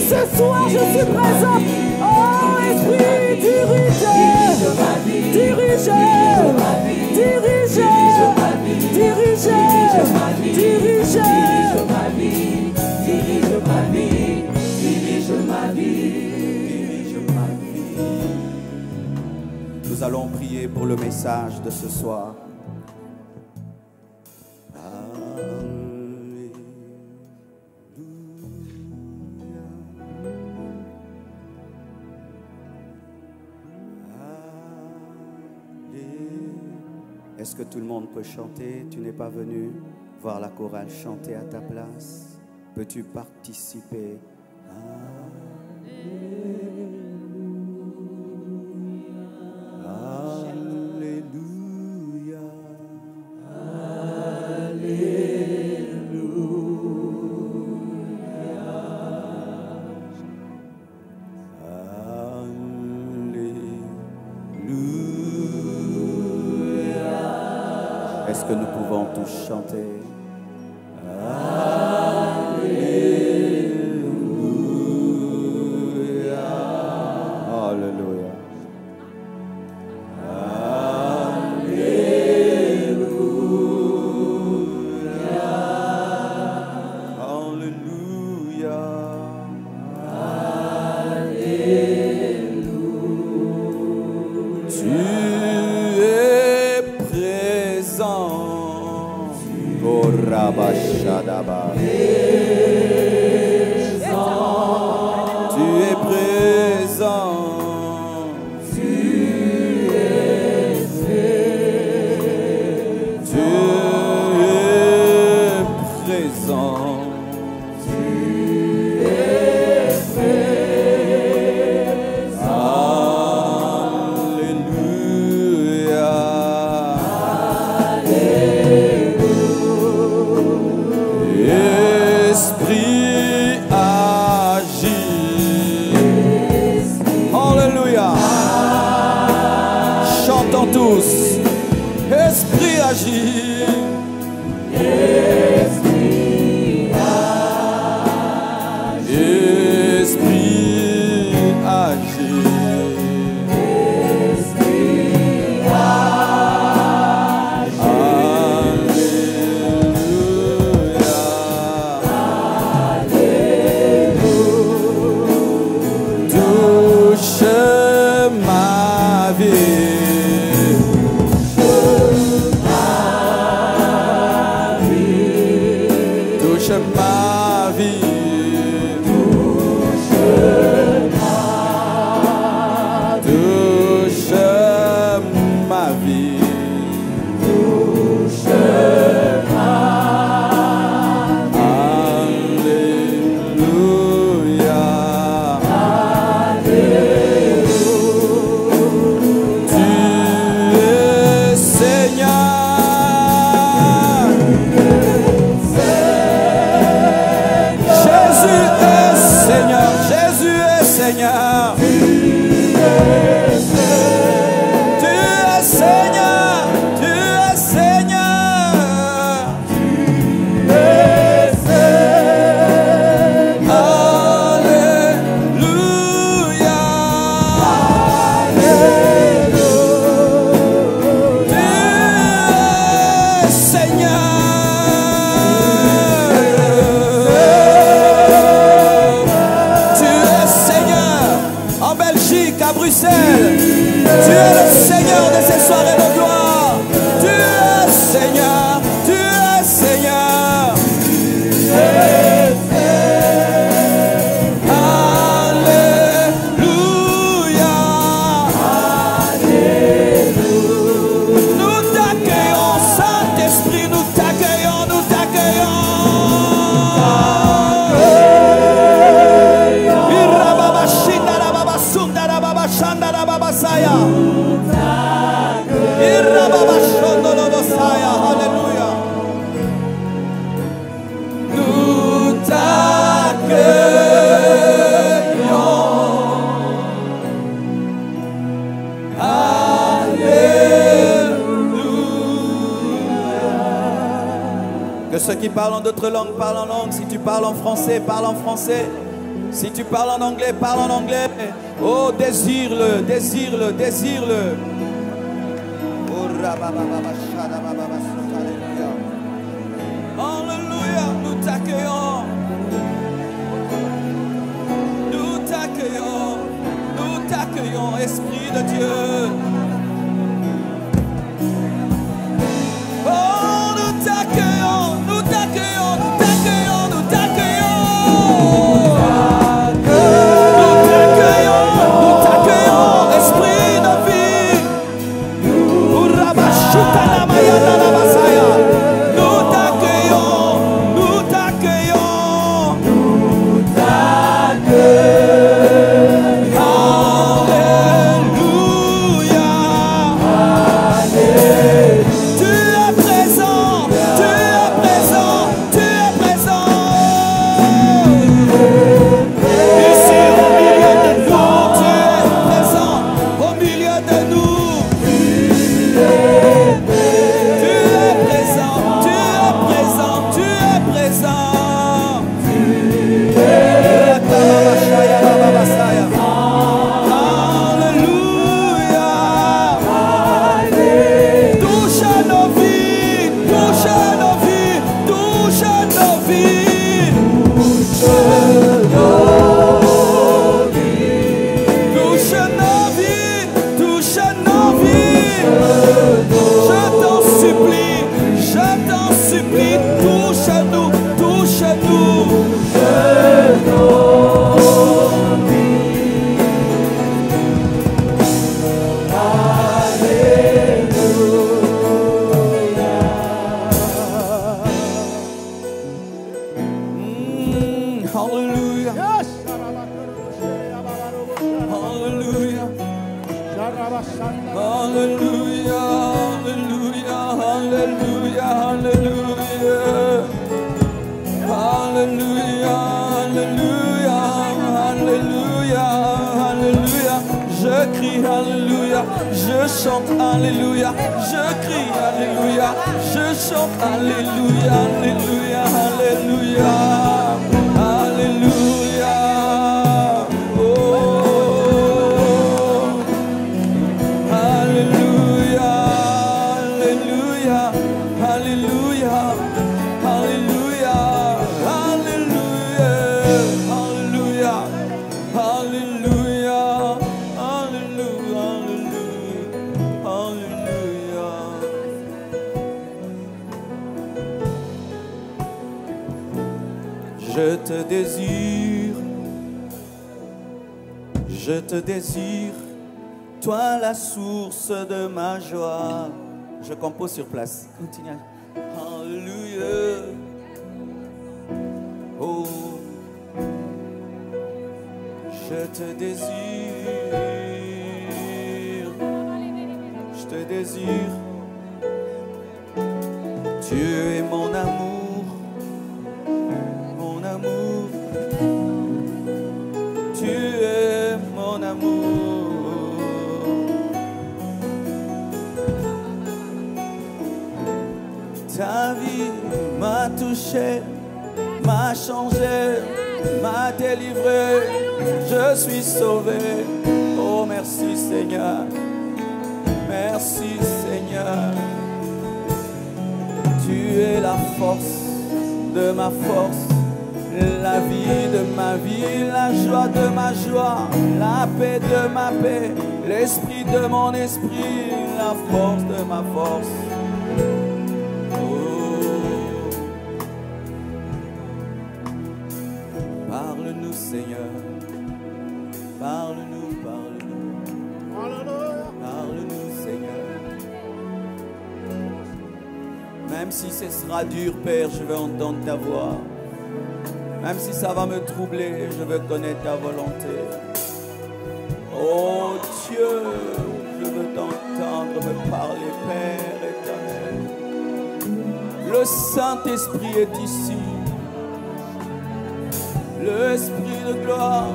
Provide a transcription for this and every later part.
Ce soir, je suis présent. Oh, Esprit, dirige, dirige, dirige, dirige, dirige ma vie, dirige ma vie, dirige ma vie. Nous allons prier pour le message de ce soir. Est-ce que tout le monde peut chanter? Tu n'es pas venu voir la chorale chanter à ta place? Peux-tu participer? Alléluia. Est-ce que nous pouvons tous chanter? Alléluia. Alléluia. Alléluia. Tu es présent. Korabashadaba. Tu es présent. Tu es présent. Esprit agit. Alléluia. Chantons tous. Esprit agit. Esprit agit. Esprit agit. Alléluia. Nous t'accueillons. Que ceux qui parlent en d'autres langues parlent en langue. Si tu parles en français, parle en français. Si tu parles en anglais, parle en anglais. Oh, désire-le, désire-le, désire-le. Alléluia, nous t'accueillons. Nous t'accueillons. Nous t'accueillons, Esprit de Dieu. Oh, nous t'accueillons, nous t'accueillons, nous t'accueillons, nous t'accueillons. Nous t'accueillons, Esprit de vie. Nous t'accueillons, nous t'accueillons. Nous t'accueillons. Alléluia. Tu es présent, tu es présent, tu es présent. Ici au milieu de nous, tu es présent au milieu de nous. Tu es présent, tu es présent, tu es présent. Alléluia. Touche à nos vies, touche à nos vies, touche à nos vies. Touche à nos vies, touche à nos vies. Je t'en supplie, touche à nous, touche à nous. Hallelujah. Hallelujah. Hallelujah. Hallelujah. Hallelujah. Hallelujah. Hallelujah. Hallelujah. Je crie Alléluia. Je chante Alléluia. Je crie Alléluia. Je chante Alléluia. Alléluia. Alléluia. Alléluia. Oh. Alléluia. Alléluia. Alléluia. Alléluia. Alléluia. Alléluia. Alléluia. Alléluia. Alléluia. Je te désire, toi la source de ma joie. Je compose sur place. Continue. Alléluia. Oh, je te désire, je te désire. Tu es mon amour, mon amour. Tu es mon amour. Ta vie m'a touché, m'a changé, m'a délivré. Je suis sauvé. Oh, merci Seigneur. Merci Seigneur. Tu es la force de ma force, la vie de ma vie, la joie de ma joie, la paix de ma paix, l'esprit de mon esprit, la force de ma force. Oh. Parle-nous Seigneur, parle-nous, parle-nous, parle-nous Seigneur. Même si ce sera dur Père, je veux entendre ta voix. Même si ça va me troubler, je veux connaître ta volonté. Oh Dieu, je veux t'entendre me parler, Père éternel. Le Saint-Esprit est ici. L'Esprit de gloire.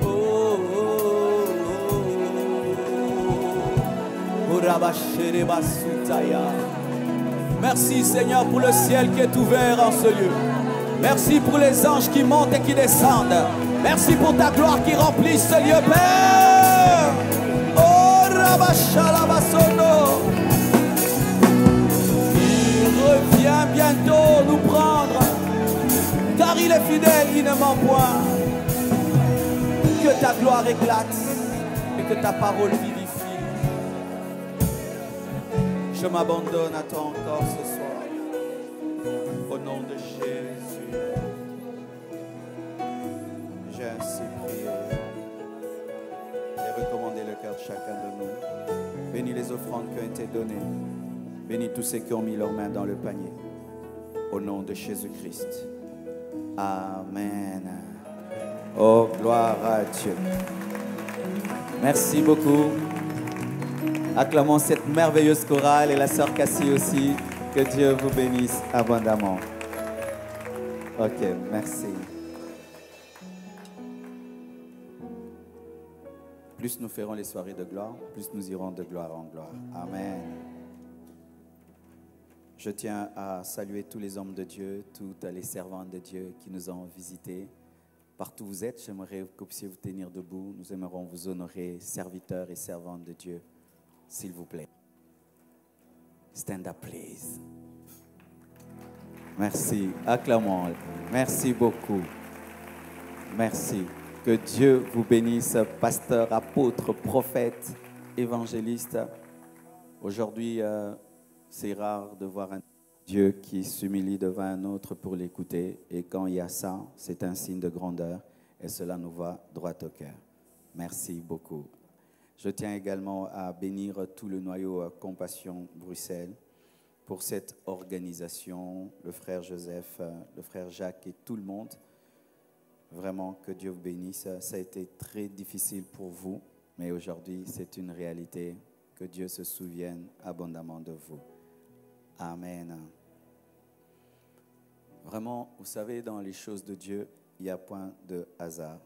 Oh, oh, oh, oh. Merci Seigneur pour le ciel qui est ouvert en ce lieu. Merci pour les anges qui montent et qui descendent. Merci pour ta gloire qui remplit ce lieu, Père. Oh, Rabashalabasono. Il revient bientôt nous prendre, car il est fidèle, il ne ment point. Que ta gloire éclate et que ta parole vivifie. Je m'abandonne à toi encore ce soir. Au nom de Jésus. J'ai ainsi prié et recommandé le cœur de chacun de nous. Bénis les offrandes qui ont été données. Bénis tous ceux qui ont mis leurs mains dans le panier. Au nom de Jésus-Christ. Amen. Oh, gloire à Dieu. Merci beaucoup. Acclamons cette merveilleuse chorale et la sœur Cassie aussi. Que Dieu vous bénisse abondamment. Ok, merci. Plus nous ferons les soirées de gloire, plus nous irons de gloire en gloire. Amen. Je tiens à saluer tous les hommes de Dieu, toutes les servantes de Dieu qui nous ont visités. Partout où vous êtes, j'aimerais que vous puissiez vous tenir debout. Nous aimerons vous honorer, serviteurs et servantes de Dieu, s'il vous plaît. Stand up, please. Merci. Acclamons. Merci beaucoup. Merci. Que Dieu vous bénisse, pasteur, apôtre, prophète, évangéliste. Aujourd'hui, c'est rare de voir un Dieu qui s'humilie devant un autre pour l'écouter. Et quand il y a ça, c'est un signe de grandeur et cela nous va droit au cœur. Merci beaucoup. Je tiens également à bénir tout le noyau Compassion Bruxelles pour cette organisation, le frère Joseph, le frère Jacques et tout le monde. Vraiment, que Dieu vous bénisse. Ça a été très difficile pour vous, mais aujourd'hui, c'est une réalité. Que Dieu se souvienne abondamment de vous. Amen. Vraiment, vous savez, dans les choses de Dieu, il n'y a point de hasard.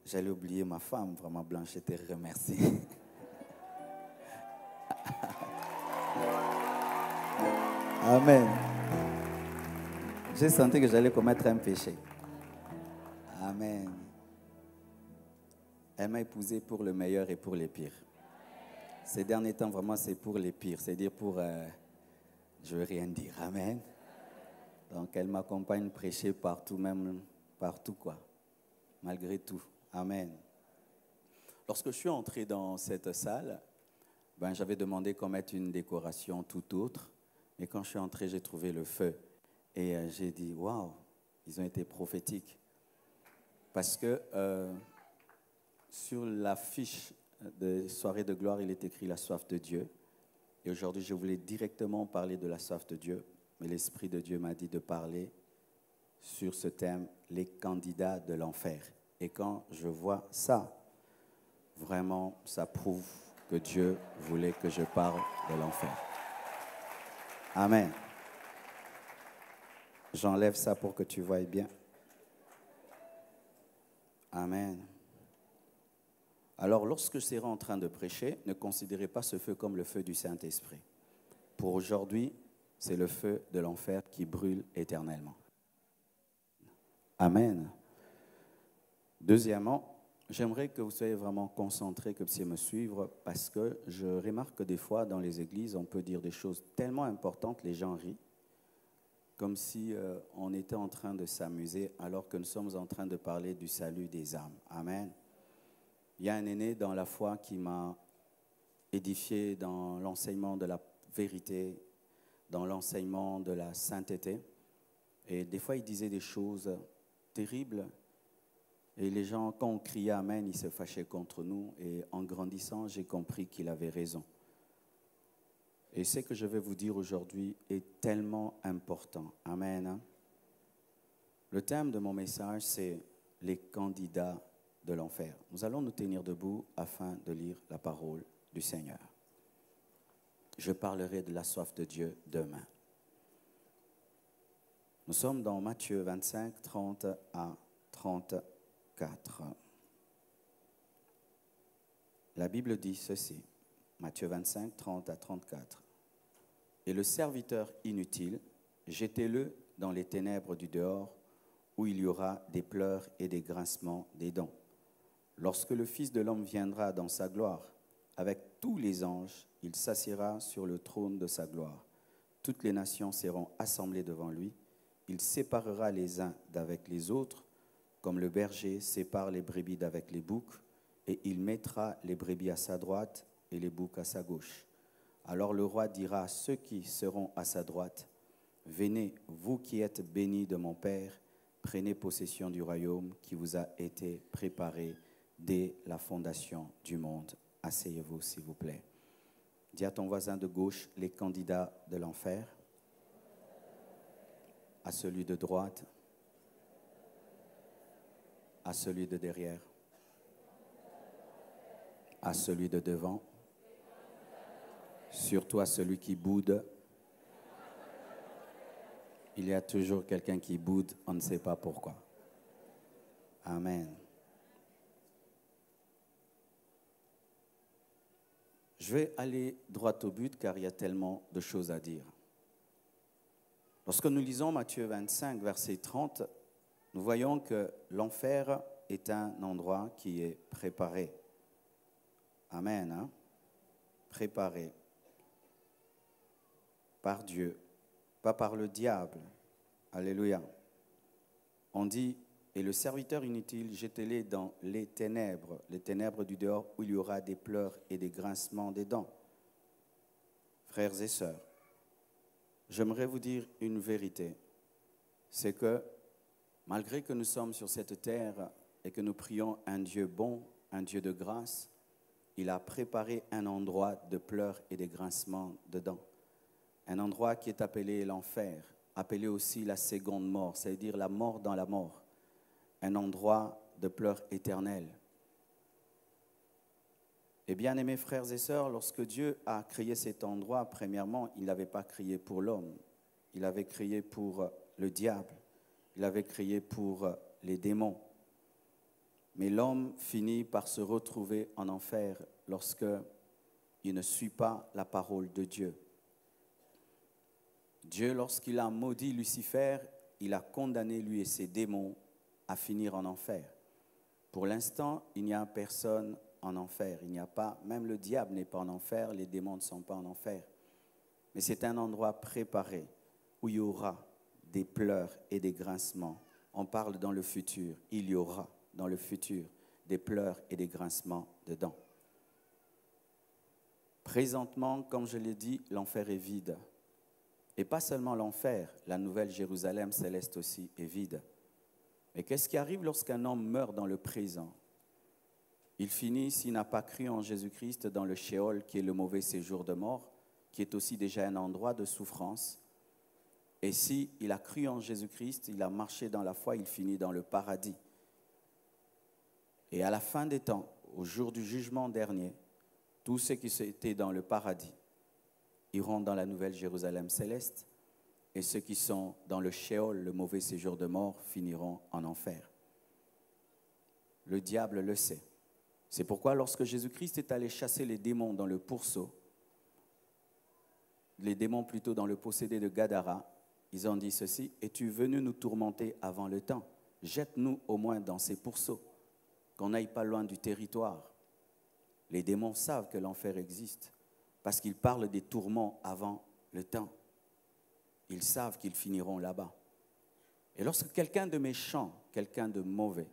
J'allais oublier ma femme, vraiment, Blanche, je te remercie. Amen. J'ai senti que j'allais commettre un péché. Amen. Elle m'a épousé pour le meilleur et pour les pires. Ces derniers temps, vraiment, c'est pour les pires. C'est-à-dire pour... je ne veux rien dire. Amen. Donc, elle m'accompagne prêcher partout, même partout, quoi. Malgré tout. Amen. Lorsque je suis entré dans cette salle, j'avais demandé qu'on mette une décoration tout autre. Et quand je suis entré, j'ai trouvé le feu. Et j'ai dit, waouh, ils ont été prophétiques. Parce que sur l'affiche de soirée de gloire, il est écrit la soif de Dieu. Et aujourd'hui, je voulais directement parler de la soif de Dieu. Mais l'Esprit de Dieu m'a dit de parler sur ce thème, les candidats de l'enfer. Et quand je vois ça, vraiment, ça prouve que Dieu voulait que je parle de l'enfer. Amen. J'enlève ça pour que tu voies bien. Amen. Alors, lorsque je serai en train de prêcher, ne considérez pas ce feu comme le feu du Saint-Esprit. Pour aujourd'hui, c'est le feu de l'enfer qui brûle éternellement. Amen. Deuxièmement, j'aimerais que vous soyez vraiment concentrés, que vous puissiez me suivre, parce que je remarque que des fois, dans les églises, on peut dire des choses tellement importantes, les gens rient, comme si on était en train de s'amuser, alors que nous sommes en train de parler du salut des âmes. Amen. Il y a un aîné dans la foi qui m'a édifié dans l'enseignement de la vérité, dans l'enseignement de la sainteté. Et des fois, il disait des choses terribles. Et les gens, quand on criait Amen, ils se fâchaient contre nous. Et en grandissant, j'ai compris qu'il avait raison. Et ce que je vais vous dire aujourd'hui est tellement important. Amen. Le thème de mon message, c'est les candidats de l'enfer. Nous allons nous tenir debout afin de lire la parole du Seigneur. Je parlerai de la soif de Dieu demain. Nous sommes dans Matthieu 25, 30 à 34. La Bible dit ceci, Matthieu 25, 30 à 34. Et le serviteur inutile, jetez-le dans les ténèbres du dehors, où il y aura des pleurs et des grincements des dents. Lorsque le Fils de l'homme viendra dans sa gloire, avec tous les anges, il s'assiera sur le trône de sa gloire. Toutes les nations seront assemblées devant lui. Il séparera les uns d'avec les autres, comme le berger sépare les brebis d'avec les boucs, et il mettra les brebis à sa droite et les boucs à sa gauche. Alors le roi dira à ceux qui seront à sa droite, « Venez, vous qui êtes bénis de mon Père, prenez possession du royaume qui vous a été préparé dès la fondation du monde. » Asseyez-vous, s'il vous plaît. Dis à ton voisin de gauche, les candidats de l'enfer, à celui de droite, à celui de derrière, à celui de devant, surtout à celui qui boude. Il y a toujours quelqu'un qui boude, on ne sait pas pourquoi. Amen. Je vais aller droit au but car il y a tellement de choses à dire. Lorsque nous lisons Matthieu 25, verset 30, nous voyons que l'enfer est un endroit qui est préparé. Amen. Hein? Préparé par Dieu, pas par le diable. Alléluia. On dit, et le serviteur inutile, jetez-les dans les ténèbres du dehors, où il y aura des pleurs et des grincements des dents. Frères et sœurs, j'aimerais vous dire une vérité. C'est que, malgré que nous sommes sur cette terre et que nous prions un Dieu bon, un Dieu de grâce, il a préparé un endroit de pleurs et de grincements de dents. Un endroit qui est appelé l'enfer, appelé aussi la seconde mort, c'est-à-dire la mort dans la mort. Un endroit de pleurs éternels. Et bien aimés frères et sœurs, lorsque Dieu a créé cet endroit, premièrement, il n'avait pas créé pour l'homme. Il avait créé pour le diable. Il avait créé pour les démons. Mais l'homme finit par se retrouver en enfer lorsque il ne suit pas la parole de Dieu. Dieu, lorsqu'il a maudit Lucifer, il a condamné lui et ses démons à finir en enfer. Pour l'instant, il n'y a personne en enfer. Il n'y a pas, même le diable n'est pas en enfer, les démons ne sont pas en enfer. Mais c'est un endroit préparé où il y aura des pleurs et des grincements. On parle dans le futur. Il y aura dans le futur des pleurs et des grincements de dents. Présentement, comme je l'ai dit, l'enfer est vide. Et pas seulement l'enfer, la nouvelle Jérusalem céleste aussi est vide. Mais qu'est-ce qui arrive lorsqu'un homme meurt dans le présent? Il finit, s'il n'a pas cru en Jésus-Christ, dans le Sheol, qui est le mauvais séjour de mort, qui est aussi déjà un endroit de souffrance. Et s'il a cru en Jésus-Christ, il a marché dans la foi, il finit dans le paradis. Et à la fin des temps, au jour du jugement dernier, tous ceux qui étaient dans le paradis iront dans la nouvelle Jérusalem céleste. Et ceux qui sont dans le Sheol, le mauvais séjour de mort, finiront en enfer. Le diable le sait. C'est pourquoi lorsque Jésus-Christ est allé chasser les démons dans le pourceau, les démons plutôt dans le possédé de Gadara, ils ont dit ceci, « Es-tu venu nous tourmenter avant le temps? Jette-nous au moins dans ces pourceaux, qu'on n'aille pas loin du territoire. » Les démons savent que l'enfer existe parce qu'ils parlent des tourments avant le temps. Ils savent qu'ils finiront là-bas. Et lorsque quelqu'un de méchant, quelqu'un de mauvais,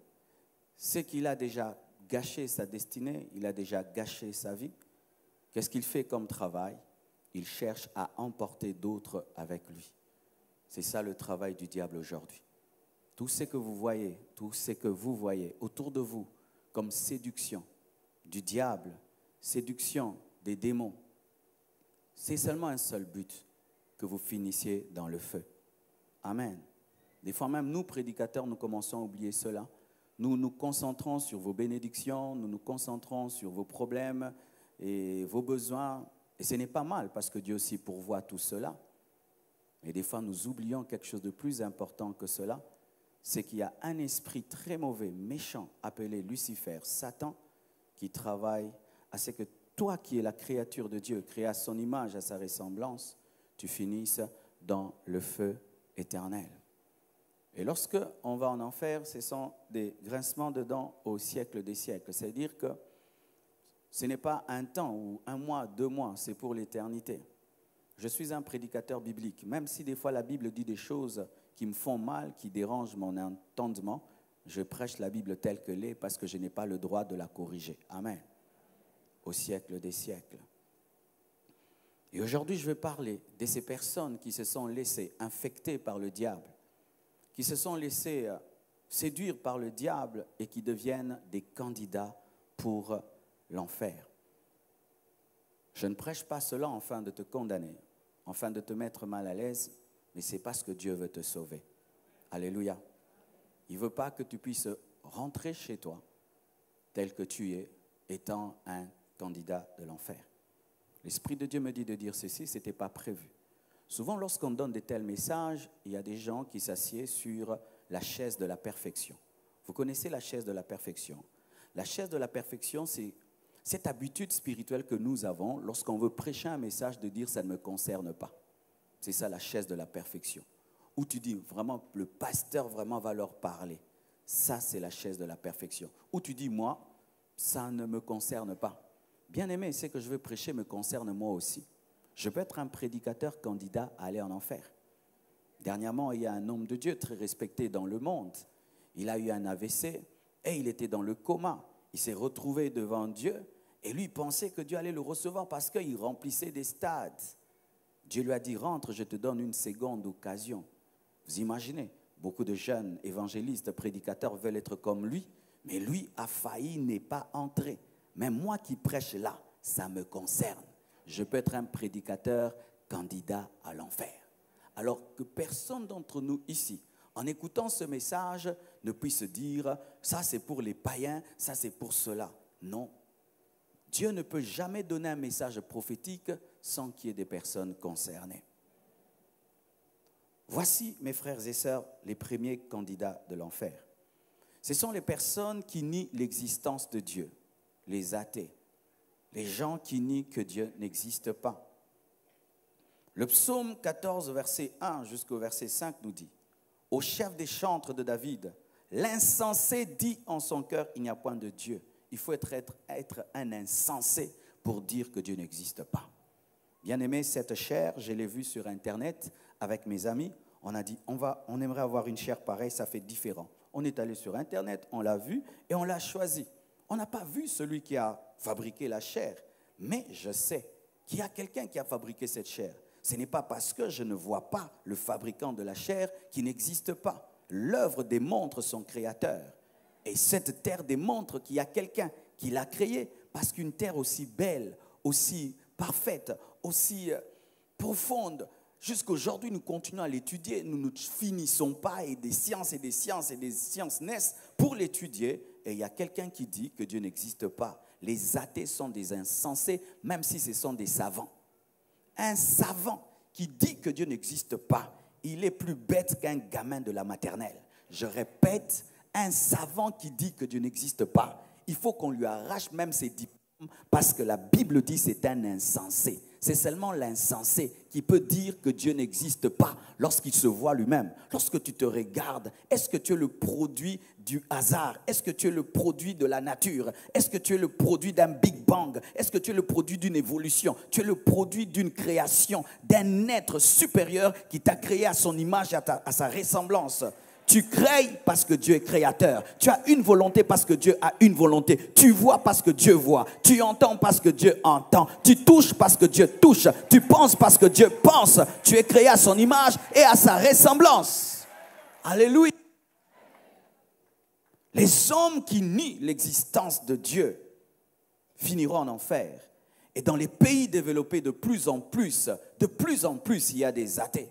sait qu'il a déjà gâché sa destinée, il a déjà gâché sa vie, qu'est-ce qu'il fait comme travail? Il cherche à emporter d'autres avec lui. C'est ça le travail du diable aujourd'hui. Tout ce que vous voyez autour de vous comme séduction du diable, séduction des démons, c'est seulement un seul but, que vous finissiez dans le feu. Amen. Des fois même, nous, prédicateurs, nous commençons à oublier cela. nous nous concentrons sur vos bénédictions, nous nous concentrons sur vos problèmes et vos besoins. Et ce n'est pas mal parce que Dieu aussi pourvoit tout cela. Et des fois, nous oublions quelque chose de plus important que cela. C'est qu'il y a un esprit très mauvais, méchant, appelé Lucifer, Satan, qui travaille à ce que toi qui es la créature de Dieu, créée à son image, à sa ressemblance, tu finisses dans le feu éternel. Et lorsque on va en enfer, ce sont des grincements de dents au siècle des siècles. C'est-à-dire que ce n'est pas un temps ou un mois, 2 mois, c'est pour l'éternité. Je suis un prédicateur biblique. Même si des fois la Bible dit des choses qui me font mal, qui dérangent mon entendement, je prêche la Bible telle qu'elle est parce que je n'ai pas le droit de la corriger. Amen. Au siècle des siècles. Et aujourd'hui, je vais parler de ces personnes qui se sont laissées infecter par le diable, qui se sont laissées séduire par le diable et qui deviennent des candidats pour l'enfer. Je ne prêche pas cela afin de te condamner, afin de te mettre mal à l'aise, mais c'est parce que Dieu veut te sauver. Alléluia. Il ne veut pas que tu puisses rentrer chez toi tel que tu es, étant un candidat de l'enfer. L'Esprit de Dieu me dit de dire ceci, ce n'était pas prévu. Souvent, lorsqu'on donne de tels messages, il y a des gens qui s'assiedent sur la chaise de la perfection. Vous connaissez la chaise de la perfection? La chaise de la perfection, c'est cette habitude spirituelle que nous avons lorsqu'on veut prêcher un message de dire « ça ne me concerne pas ». C'est ça la chaise de la perfection. Où tu dis vraiment, le pasteur vraiment va leur parler. Ça, c'est la chaise de la perfection. Où tu dis, moi, ça ne me concerne pas. Bien-aimé, ce que je veux prêcher me concerne moi aussi. Je peux être un prédicateur candidat à aller en enfer. Dernièrement, il y a un homme de Dieu très respecté dans le monde. Il a eu un AVC et il était dans le coma. Il s'est retrouvé devant Dieu et lui pensait que Dieu allait le recevoir parce qu'il remplissait des stades. Dieu lui a dit, rentre, je te donne une seconde occasion. Vous imaginez, beaucoup de jeunes évangélistes, prédicateurs veulent être comme lui, mais lui a failli n'est pas entré. Mais moi qui prêche là, ça me concerne. Je peux être un prédicateur candidat à l'enfer. Alors que personne d'entre nous ici, en écoutant ce message, ne puisse dire, ça c'est pour les païens, ça c'est pour cela. Non. Dieu ne peut jamais donner un message prophétique sans qu'il y ait des personnes concernées. Voici, mes frères et sœurs, les premiers candidats de l'enfer. Ce sont les personnes qui nient l'existence de Dieu, les athées, les gens qui nient que Dieu n'existe pas. Le psaume 14, verset 1 jusqu'au verset 5 nous dit, « Au chef des chantres de David, l'insensé dit en son cœur, il n'y a point de Dieu. » Il faut être un insensé pour dire que Dieu n'existe pas. Bien aimé, cette chair, je l'ai vue sur Internet avec mes amis. On a dit, on aimerait avoir une chair pareille, ça fait différent. On est allé sur Internet, on l'a vue et on l'a choisie. On n'a pas vu celui qui a fabriqué la chair, mais je sais qu'il y a quelqu'un qui a fabriqué cette chair. Ce n'est pas parce que je ne vois pas le fabricant de la chair qui n'existe pas. L'œuvre démontre son créateur. Et cette terre démontre qu'il y a quelqu'un qui l'a créée, parce qu'une terre aussi belle, aussi parfaite, aussi profonde, jusqu'aujourd'hui nous continuons à l'étudier, nous ne finissons pas et des sciences et des sciences et des sciences naissent pour l'étudier. Et il y a quelqu'un qui dit que Dieu n'existe pas. Les athées sont des insensés, même si ce sont des savants. Un savant qui dit que Dieu n'existe pas, il est plus bête qu'un gamin de la maternelle. Je répète, un savant qui dit que Dieu n'existe pas, il faut qu'on lui arrache même ses diplômes parce que la Bible dit que c'est un insensé. C'est seulement l'insensé qui peut dire que Dieu n'existe pas lorsqu'il se voit lui-même. Lorsque tu te regardes, est-ce que tu es le produit du hasard? Est-ce que tu es le produit de la nature? Est-ce que tu es le produit d'un Big Bang? Est-ce que tu es le produit d'une évolution? Tu es le produit d'une création, d'un être supérieur qui t'a créé à son image et à sa ressemblance. Tu crées parce que Dieu est créateur. Tu as une volonté parce que Dieu a une volonté. Tu vois parce que Dieu voit. Tu entends parce que Dieu entend. Tu touches parce que Dieu touche. Tu penses parce que Dieu pense. Tu es créé à son image et à sa ressemblance. Alléluia. Les hommes qui nient l'existence de Dieu finiront en enfer. Et dans les pays développés de plus en plus, il y a des athées.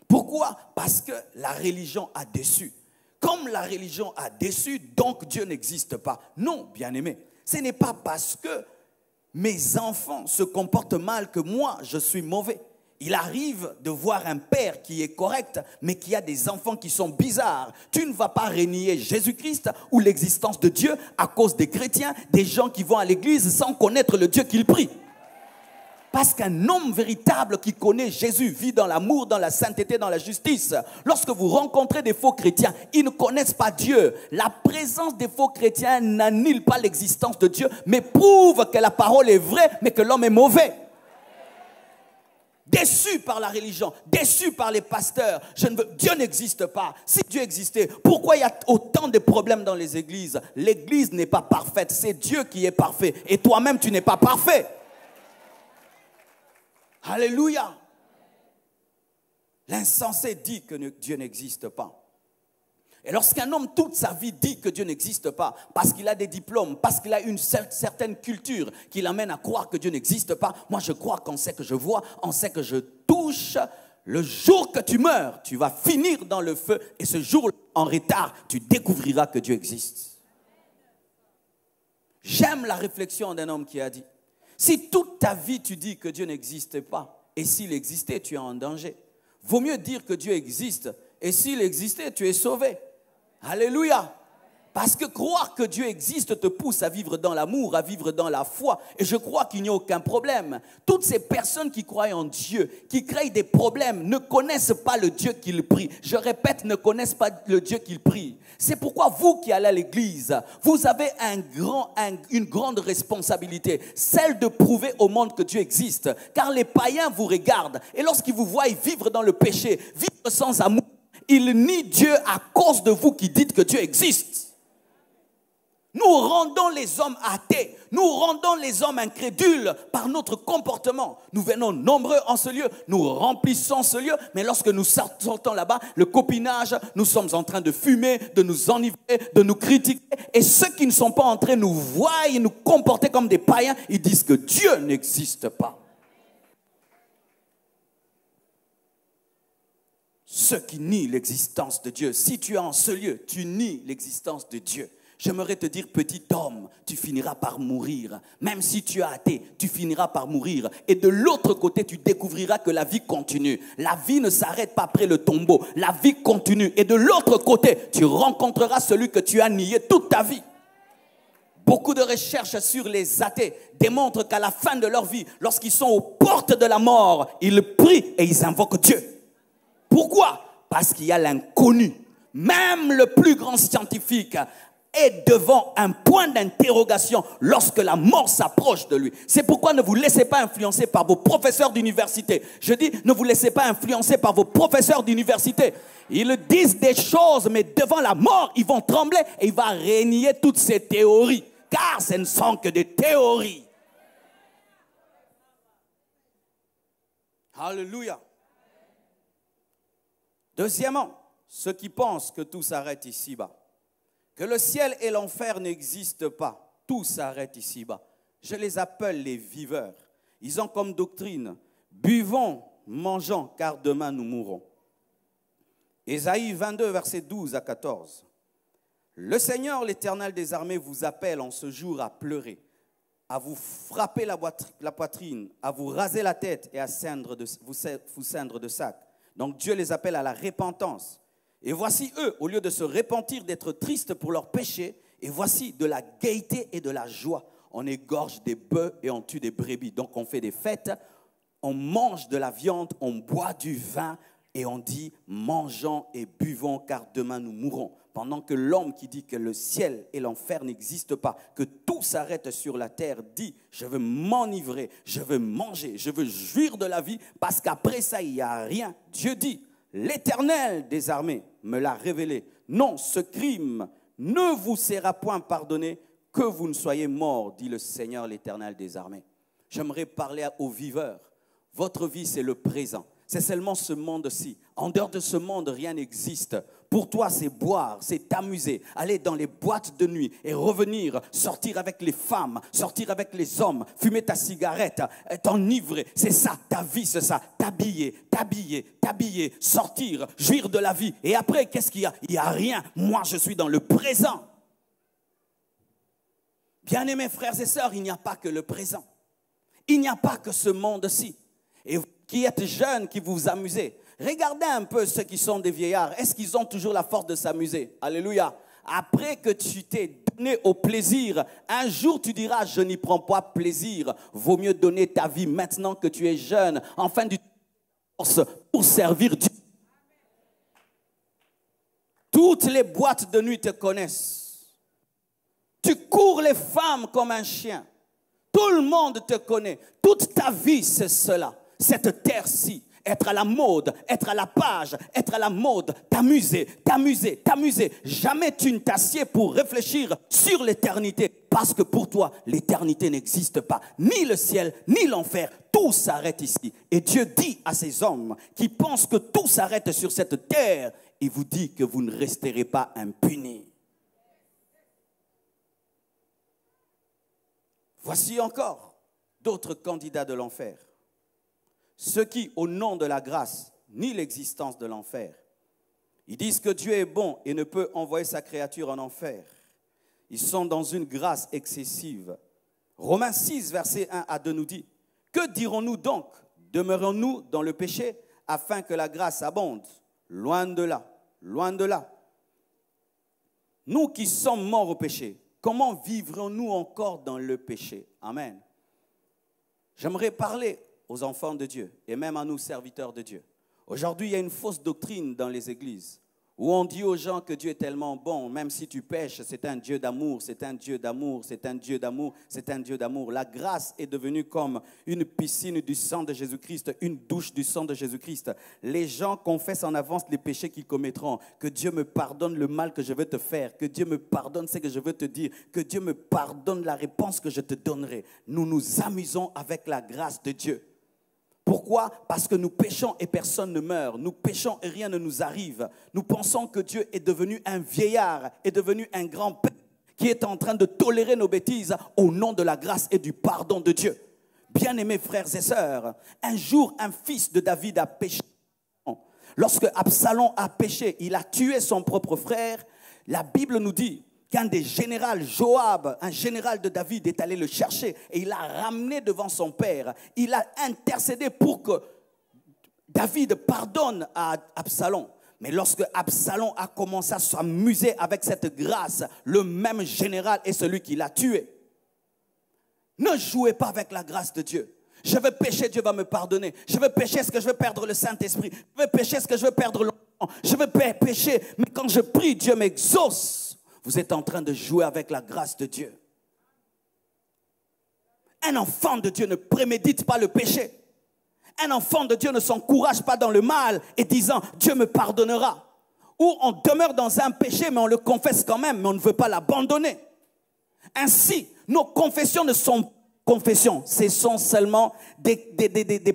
Pourquoi? Parce que la religion a déçu. Comme la religion a déçu, donc Dieu n'existe pas. Non, bien-aimé, ce n'est pas parce que mes enfants se comportent mal que moi, je suis mauvais. Il arrive de voir un père qui est correct, mais qui a des enfants qui sont bizarres. Tu ne vas pas renier Jésus-Christ ou l'existence de Dieu à cause des chrétiens, des gens qui vont à l'église sans connaître le Dieu qu'ils prient. Parce qu'un homme véritable qui connaît Jésus vit dans l'amour, dans la sainteté, dans la justice. Lorsque vous rencontrez des faux chrétiens, ils ne connaissent pas Dieu. La présence des faux chrétiens n'annule pas l'existence de Dieu, mais prouve que la parole est vraie, mais que l'homme est mauvais. Déçu par la religion, déçu par les pasteurs. Dieu n'existe pas. Si Dieu existait, pourquoi il y a autant de problèmes dans les églises? L'église n'est pas parfaite, c'est Dieu qui est parfait. Et toi-même, tu n'es pas parfait. Alléluia. L'insensé dit que Dieu n'existe pas. Et lorsqu'un homme toute sa vie dit que Dieu n'existe pas, parce qu'il a des diplômes, parce qu'il a une certaine culture qui l'amène à croire que Dieu n'existe pas, moi je crois qu'on sait que je vois, on sait que je touche. Le jour que tu meurs, tu vas finir dans le feu et ce jour en retard, tu découvriras que Dieu existe. J'aime la réflexion d'un homme qui a dit, si toute ta vie tu dis que Dieu n'existe pas, et s'il existait, tu es en danger. Vaut mieux dire que Dieu existe, et s'il existait, tu es sauvé. Alléluia. Parce que croire que Dieu existe te pousse à vivre dans l'amour, à vivre dans la foi. Et je crois qu'il n'y a aucun problème. Toutes ces personnes qui croient en Dieu, qui créent des problèmes, ne connaissent pas le Dieu qu'ils prient. Je répète, ne connaissent pas le Dieu qu'ils prient. C'est pourquoi vous qui allez à l'église, vous avez une grande responsabilité, celle de prouver au monde que Dieu existe. Car les païens vous regardent et lorsqu'ils vous voient vivre dans le péché, vivre sans amour, ils nient Dieu à cause de vous qui dites que Dieu existe. Nous rendons les hommes athées, nous rendons les hommes incrédules par notre comportement. Nous venons nombreux en ce lieu, nous remplissons ce lieu, mais lorsque nous sortons là-bas, le copinage, nous sommes en train de fumer, de nous enivrer, de nous critiquer. Et ceux qui ne sont pas entrés nous voient et nous comporter comme des païens, ils disent que Dieu n'existe pas. Ceux qui nient l'existence de Dieu, si tu es en ce lieu, tu nies l'existence de Dieu. J'aimerais te dire, petit homme, tu finiras par mourir. Même si tu es athée, tu finiras par mourir. Et de l'autre côté, tu découvriras que la vie continue. La vie ne s'arrête pas après le tombeau. La vie continue. Et de l'autre côté, tu rencontreras celui que tu as nié toute ta vie. Beaucoup de recherches sur les athées démontrent qu'à la fin de leur vie, lorsqu'ils sont aux portes de la mort, ils prient et ils invoquent Dieu. Pourquoi? Parce qu'il y a l'inconnu. Même le plus grand scientifique est devant un point d'interrogation lorsque la mort s'approche de lui. C'est pourquoi ne vous laissez pas influencer par vos professeurs d'université. Je dis, ne vous laissez pas influencer par vos professeurs d'université. Ils disent des choses, mais devant la mort, ils vont trembler et il va renier toutes ces théories. Car ce ne sont que des théories. Alléluia. Deuxièmement, ceux qui pensent que tout s'arrête ici-bas, que le ciel et l'enfer n'existent pas, tout s'arrête ici-bas. Je les appelle les viveurs. Ils ont comme doctrine, buvons, mangeons, car demain nous mourrons. Ésaïe 22, versets 12 à 14. Le Seigneur, l'Éternel des armées, vous appelle en ce jour à pleurer, à vous frapper la poitrine, à vous raser la tête et à vous ceindre de sac. Donc Dieu les appelle à la repentance. Et voici eux, au lieu de se repentir, d'être tristes pour leurs péchés, et voici de la gaieté et de la joie. On égorge des bœufs et on tue des brebis. Donc on fait des fêtes, on mange de la viande, on boit du vin et on dit mangeons et buvons car demain nous mourrons. Pendant que l'homme qui dit que le ciel et l'enfer n'existent pas, que tout s'arrête sur la terre, dit je veux m'enivrer, je veux manger, je veux jouir de la vie parce qu'après ça il n'y a rien. Dieu dit l'Éternel des armées me l'a révélé. Non, ce crime ne vous sera point pardonné que vous ne soyez morts, dit le Seigneur l'Éternel des armées. J'aimerais parler aux viveurs. Votre vie, c'est le présent. c'est seulement ce monde-ci. En dehors de ce monde, rien n'existe. Pour toi, c'est boire, c'est t'amuser, aller dans les boîtes de nuit et revenir, sortir avec les femmes, sortir avec les hommes, fumer ta cigarette, t'enivrer. C'est ça, ta vie, c'est ça. T'habiller, sortir, jouir de la vie. Et après, qu'est-ce qu'il y a? Il n'y a rien. Moi, je suis dans le présent. Bien-aimés frères et sœurs, il n'y a pas que le présent. Il n'y a pas que ce monde-ci. Et vous qui êtes jeunes, qui vous amusez, regardez un peu ceux qui sont des vieillards. Est-ce qu'ils ont toujours la force de s'amuser? Alléluia. Après que tu t'es donné au plaisir, un jour tu diras, je n'y prends pas plaisir. Vaut mieux donner ta vie maintenant que tu es jeune, afin de force pour servir Dieu. Toutes les boîtes de nuit te connaissent. Tu cours les femmes comme un chien. Tout le monde te connaît. Toute ta vie, c'est cela. Cette terre-ci, être à la mode, être à la page, être à la mode, t'amuser. Jamais tu ne t'assieds pour réfléchir sur l'éternité. Parce que pour toi, l'éternité n'existe pas. Ni le ciel, ni l'enfer. Tout s'arrête ici. Et Dieu dit à ces hommes qui pensent que tout s'arrête sur cette terre, il vous dit que vous ne resterez pas impunis. Voici encore d'autres candidats de l'enfer. Ceux qui, au nom de la grâce, nient l'existence de l'enfer. Ils disent que Dieu est bon et ne peut envoyer sa créature en enfer. Ils sont dans une grâce excessive. Romains 6, verset 1 à 2 nous dit, « Que dirons-nous donc? Demeurons-nous dans le péché afin que la grâce abonde? Loin de là, loin de là. Nous qui sommes morts au péché, comment vivrons-nous encore dans le péché? » Amen. J'aimerais parler aux enfants de Dieu et même à nous, serviteurs de Dieu. Aujourd'hui, il y a une fausse doctrine dans les églises où on dit aux gens que Dieu est tellement bon, même si tu pèches, c'est un Dieu d'amour, c'est un Dieu d'amour, c'est un Dieu d'amour, c'est un Dieu d'amour. La grâce est devenue comme une piscine du sang de Jésus-Christ, une douche du sang de Jésus-Christ. Les gens confessent en avance les péchés qu'ils commettront, que Dieu me pardonne le mal que je veux te faire, que Dieu me pardonne ce que je veux te dire, que Dieu me pardonne la réponse que je te donnerai. Nous nous amusons avec la grâce de Dieu. Pourquoi? Parce que nous péchons et personne ne meurt. Nous péchons et rien ne nous arrive. Nous pensons que Dieu est devenu un vieillard, est devenu un grand-père qui est en train de tolérer nos bêtises au nom de la grâce et du pardon de Dieu. Bien-aimés frères et sœurs, un jour, un fils de David a péché. Lorsque Absalom a péché, il a tué son propre frère. La Bible nous dit qu'un des généraux, Joab, un général de David, est allé le chercher et il l'a ramené devant son père. Il a intercédé pour que David pardonne à Absalom. Mais lorsque Absalom a commencé à s'amuser avec cette grâce, le même général est celui qui l'a tué. Ne jouez pas avec la grâce de Dieu. Je veux pécher, Dieu va me pardonner. Je veux pécher, est-ce que je veux perdre le Saint-Esprit? Je veux pécher, est-ce que je veux perdre l'enfant? Je veux pécher, mais quand je prie, Dieu m'exauce. Vous êtes en train de jouer avec la grâce de Dieu. Un enfant de Dieu ne prémédite pas le péché. Un enfant de Dieu ne s'encourage pas dans le mal et disant « Dieu me pardonnera ». Ou on demeure dans un péché, mais on le confesse quand même, mais on ne veut pas l'abandonner. Ainsi, nos confessions ne sont pas confessions, ce sont seulement des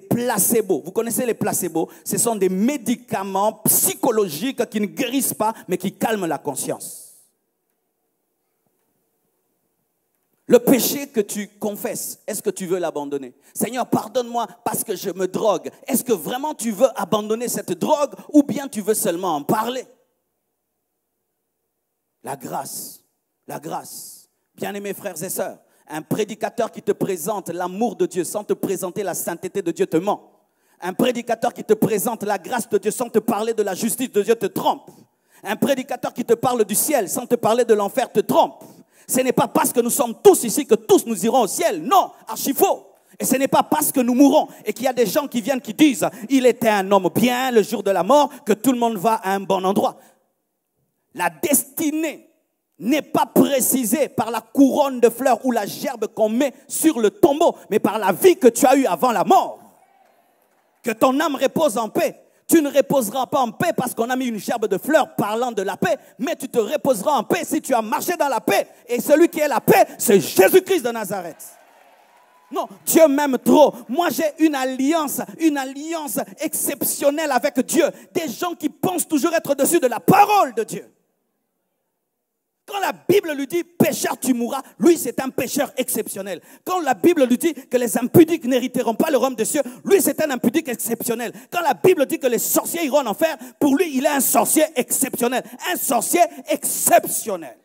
placebos. Vous connaissez les placebos? Ce sont des médicaments psychologiques qui ne guérissent pas, mais qui calment la conscience. Le péché que tu confesses, est-ce que tu veux l'abandonner? Seigneur, pardonne-moi parce que je me drogue. Est-ce que vraiment tu veux abandonner cette drogue ou bien tu veux seulement en parler? La grâce. Bien-aimés frères et sœurs, un prédicateur qui te présente l'amour de Dieu sans te présenter la sainteté de Dieu te ment. Un prédicateur qui te présente la grâce de Dieu sans te parler de la justice de Dieu te trompe. Un prédicateur qui te parle du ciel sans te parler de l'enfer te trompe. Ce n'est pas parce que nous sommes tous ici que tous nous irons au ciel. Non, archi faux. Et ce n'est pas parce que nous mourrons et qu'il y a des gens qui viennent qui disent « Il était un homme bien le jour de la mort » que tout le monde va à un bon endroit. La destinée n'est pas précisée par la couronne de fleurs ou la gerbe qu'on met sur le tombeau, mais par la vie que tu as eue avant la mort. Que ton âme repose en paix. Tu ne reposeras pas en paix parce qu'on a mis une gerbe de fleurs parlant de la paix, mais tu te reposeras en paix si tu as marché dans la paix. Et celui qui est la paix, c'est Jésus-Christ de Nazareth. Non, Dieu m'aime trop. Moi, j'ai une alliance exceptionnelle avec Dieu. Des gens qui pensent toujours être au-dessus de la parole de Dieu. Quand la Bible lui dit « pécheur, tu mourras », lui, c'est un pécheur exceptionnel. Quand la Bible lui dit que les impudiques n'hériteront pas le royaume des cieux, lui, c'est un impudique exceptionnel. Quand la Bible dit que les sorciers iront en enfer, pour lui, il est un sorcier exceptionnel. Un sorcier exceptionnel.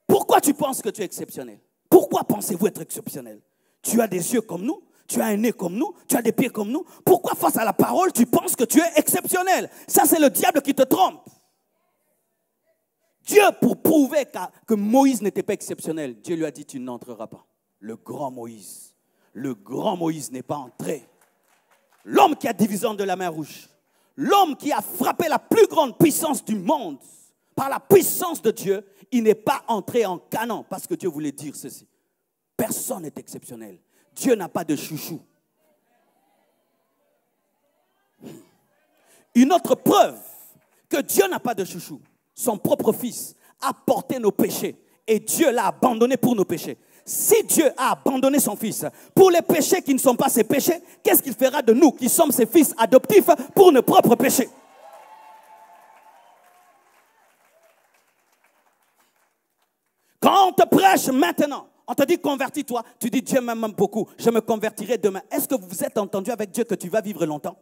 Pourquoi tu penses que tu es exceptionnel? Pourquoi pensez-vous être exceptionnel? Tu as des yeux comme nous, tu as un nez comme nous, tu as des pieds comme nous. Pourquoi face à la parole, tu penses que tu es exceptionnel? Ça, c'est le diable qui te trompe. Dieu, pour prouver que Moïse n'était pas exceptionnel, Dieu lui a dit, tu n'entreras pas. Le grand Moïse n'est pas entré. L'homme qui a divisé en deux la mer Rouge, l'homme qui a frappé la plus grande puissance du monde, par la puissance de Dieu, il n'est pas entré en Canaan parce que Dieu voulait dire ceci. Personne n'est exceptionnel. Dieu n'a pas de chouchou. Une autre preuve que Dieu n'a pas de chouchou, son propre fils a porté nos péchés et Dieu l'a abandonné pour nos péchés. Si Dieu a abandonné son fils pour les péchés qui ne sont pas ses péchés, qu'est-ce qu'il fera de nous qui sommes ses fils adoptifs pour nos propres péchés? Quand on te prêche maintenant, on te dit convertis-toi, tu dis Dieu m'aime beaucoup, je me convertirai demain. Est-ce que vous vous êtes entendu avec Dieu que tu vas vivre longtemps?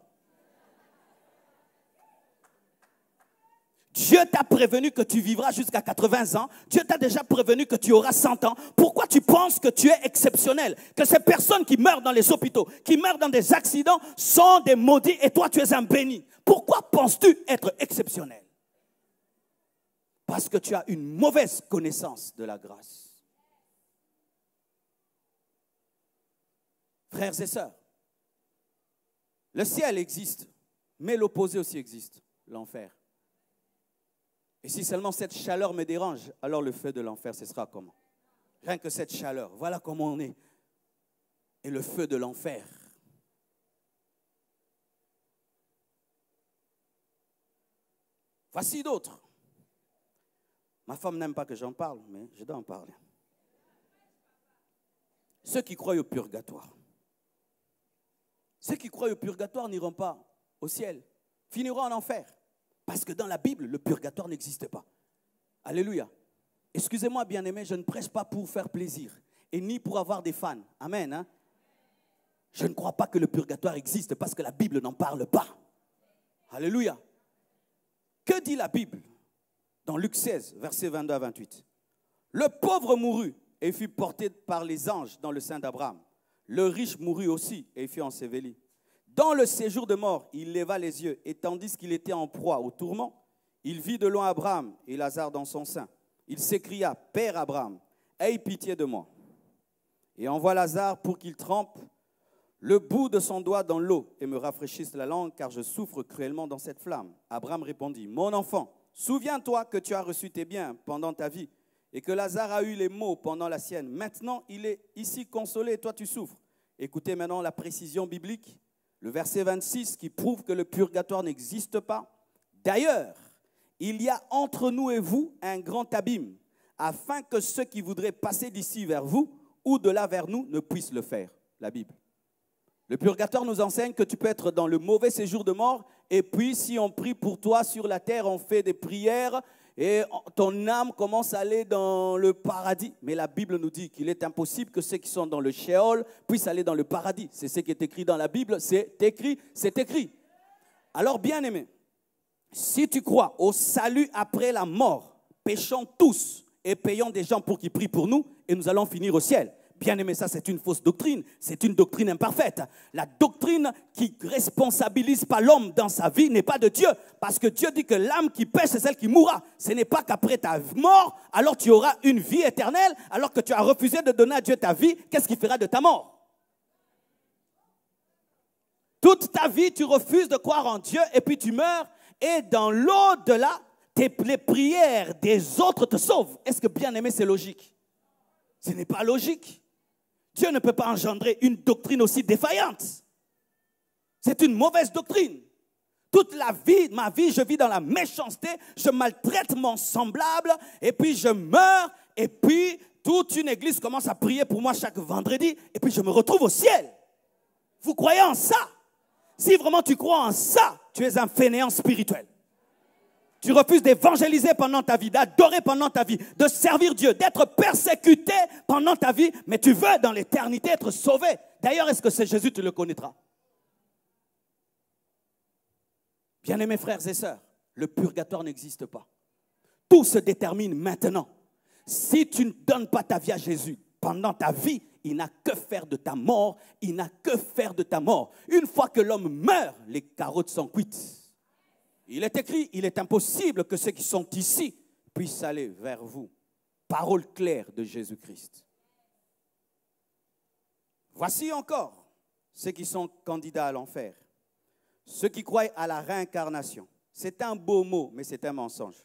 Dieu t'a prévenu que tu vivras jusqu'à 80 ans. Dieu t'a déjà prévenu que tu auras 100 ans. Pourquoi tu penses que tu es exceptionnel? Que ces personnes qui meurent dans les hôpitaux, qui meurent dans des accidents, sont des maudits et toi tu es un béni. Pourquoi penses-tu être exceptionnel? Parce que tu as une mauvaise connaissance de la grâce. Frères et sœurs, le ciel existe, mais l'opposé aussi existe, l'enfer. Et si seulement cette chaleur me dérange, alors le feu de l'enfer, ce sera comment? Rien que cette chaleur, voilà comment on est. Et le feu de l'enfer. Voici d'autres. Ma femme n'aime pas que j'en parle, mais je dois en parler. Ceux qui croient au purgatoire. Ceux qui croient au purgatoire n'iront pas au ciel, finiront en enfer. Parce que dans la Bible, le purgatoire n'existe pas. Alléluia. Excusez-moi, bien-aimés, je ne prêche pas pour faire plaisir et ni pour avoir des fans. Amen. Hein? Je ne crois pas que le purgatoire existe parce que la Bible n'en parle pas. Alléluia. Que dit la Bible? Dans Luc 16, versets 22 à 28. Le pauvre mourut et fut porté par les anges dans le sein d'Abraham. Le riche mourut aussi et fut enseveli. Dans le séjour de mort, il leva les yeux et tandis qu'il était en proie au tourment, il vit de loin Abraham et Lazare dans son sein. Il s'écria, « Père Abraham, aie pitié de moi. Et envoie Lazare pour qu'il trempe le bout de son doigt dans l'eau et me rafraîchisse la langue, car je souffre cruellement dans cette flamme. » Abraham répondit, « Mon enfant, souviens-toi que tu as reçu tes biens pendant ta vie et que Lazare a eu les maux pendant la sienne. Maintenant, il est ici consolé et toi tu souffres. » Écoutez maintenant la précision biblique, le verset 26 qui prouve que le purgatoire n'existe pas. D'ailleurs, il y a entre nous et vous un grand abîme, afin que ceux qui voudraient passer d'ici vers vous ou de là vers nous ne puissent le faire. La Bible. Le purgatoire nous enseigne que tu peux être dans le mauvais séjour de mort et puis si on prie pour toi sur la terre, on fait des prières et ton âme commence à aller dans le paradis. Mais la Bible nous dit qu'il est impossible que ceux qui sont dans le Sheol puissent aller dans le paradis. C'est ce qui est écrit dans la Bible, c'est écrit, c'est écrit. Alors bien-aimé, si tu crois au salut après la mort, péchons tous et payons des gens pour qu'ils prient pour nous et nous allons finir au ciel. Bien-aimé, ça c'est une fausse doctrine, c'est une doctrine imparfaite. La doctrine qui ne responsabilise pas l'homme dans sa vie n'est pas de Dieu. Parce que Dieu dit que l'âme qui pêche, c'est celle qui mourra. Ce n'est pas qu'après ta mort, alors tu auras une vie éternelle, alors que tu as refusé de donner à Dieu ta vie, qu'est-ce qu'il fera de ta mort? Toute ta vie, tu refuses de croire en Dieu et puis tu meurs. Et dans l'au-delà, les prières des autres te sauvent. Est-ce que bien-aimé, c'est logique? Ce n'est pas logique. Dieu ne peut pas engendrer une doctrine aussi défaillante. C'est une mauvaise doctrine. Toute la vie, ma vie, je vis dans la méchanceté, je maltraite mon semblable et puis je meurs et puis toute une église commence à prier pour moi chaque vendredi, et puis je me retrouve au ciel. Vous croyez en ça? Si vraiment tu crois en ça, tu es un fainéant spirituel. Tu refuses d'évangéliser pendant ta vie, d'adorer pendant ta vie, de servir Dieu, d'être persécuté pendant ta vie, mais tu veux dans l'éternité être sauvé. D'ailleurs, est-ce que c'est Jésus, tu le connaîtras? Bien-aimés frères et sœurs, le purgatoire n'existe pas. Tout se détermine maintenant. Si tu ne donnes pas ta vie à Jésus pendant ta vie, il n'a que faire de ta mort, il n'a que faire de ta mort. Une fois que l'homme meurt, les carottes sont cuites. Il est écrit, il est impossible que ceux qui sont ici puissent aller vers vous. Parole claire de Jésus-Christ. Voici encore ceux qui sont candidats à l'enfer. Ceux qui croient à la réincarnation. C'est un beau mot, mais c'est un mensonge.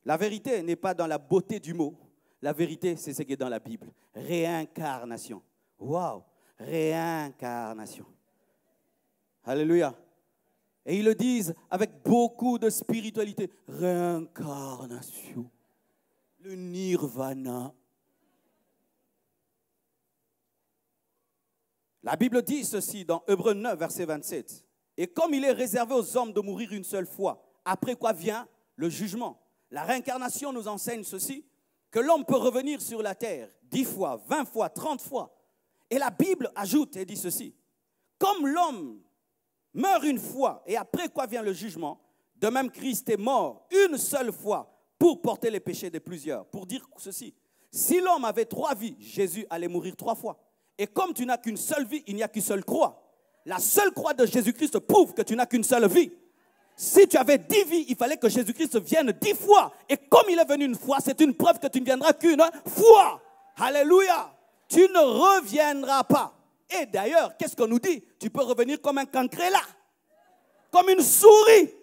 La vérité n'est pas dans la beauté du mot. La vérité, c'est ce qui est dans la Bible. Réincarnation. Waouh! Réincarnation. Alléluia. Et ils le disent avec beaucoup de spiritualité. Réincarnation. Le nirvana. La Bible dit ceci dans Hébreux 9, verset 27. Et comme il est réservé aux hommes de mourir une seule fois, après quoi vient le jugement. La réincarnation nous enseigne ceci, que l'homme peut revenir sur la terre 10 fois, 20 fois, 30 fois. Et la Bible ajoute et dit ceci. Comme l'homme meurt une fois et après quoi vient le jugement, de même Christ est mort une seule fois pour porter les péchés de plusieurs. Pour dire ceci, si l'homme avait 3 vies, Jésus allait mourir 3 fois. Et comme tu n'as qu'une seule vie, il n'y a qu'une seule croix. La seule croix de Jésus-Christ prouve que tu n'as qu'une seule vie. Si tu avais 10 vies, il fallait que Jésus-Christ vienne 10 fois. Et comme il est venu une fois, c'est une preuve que tu ne viendras qu'une fois. Alléluia. Tu ne reviendras pas. Et d'ailleurs, qu'est-ce qu'on nous dit? Tu peux revenir comme un cancréla, comme une souris.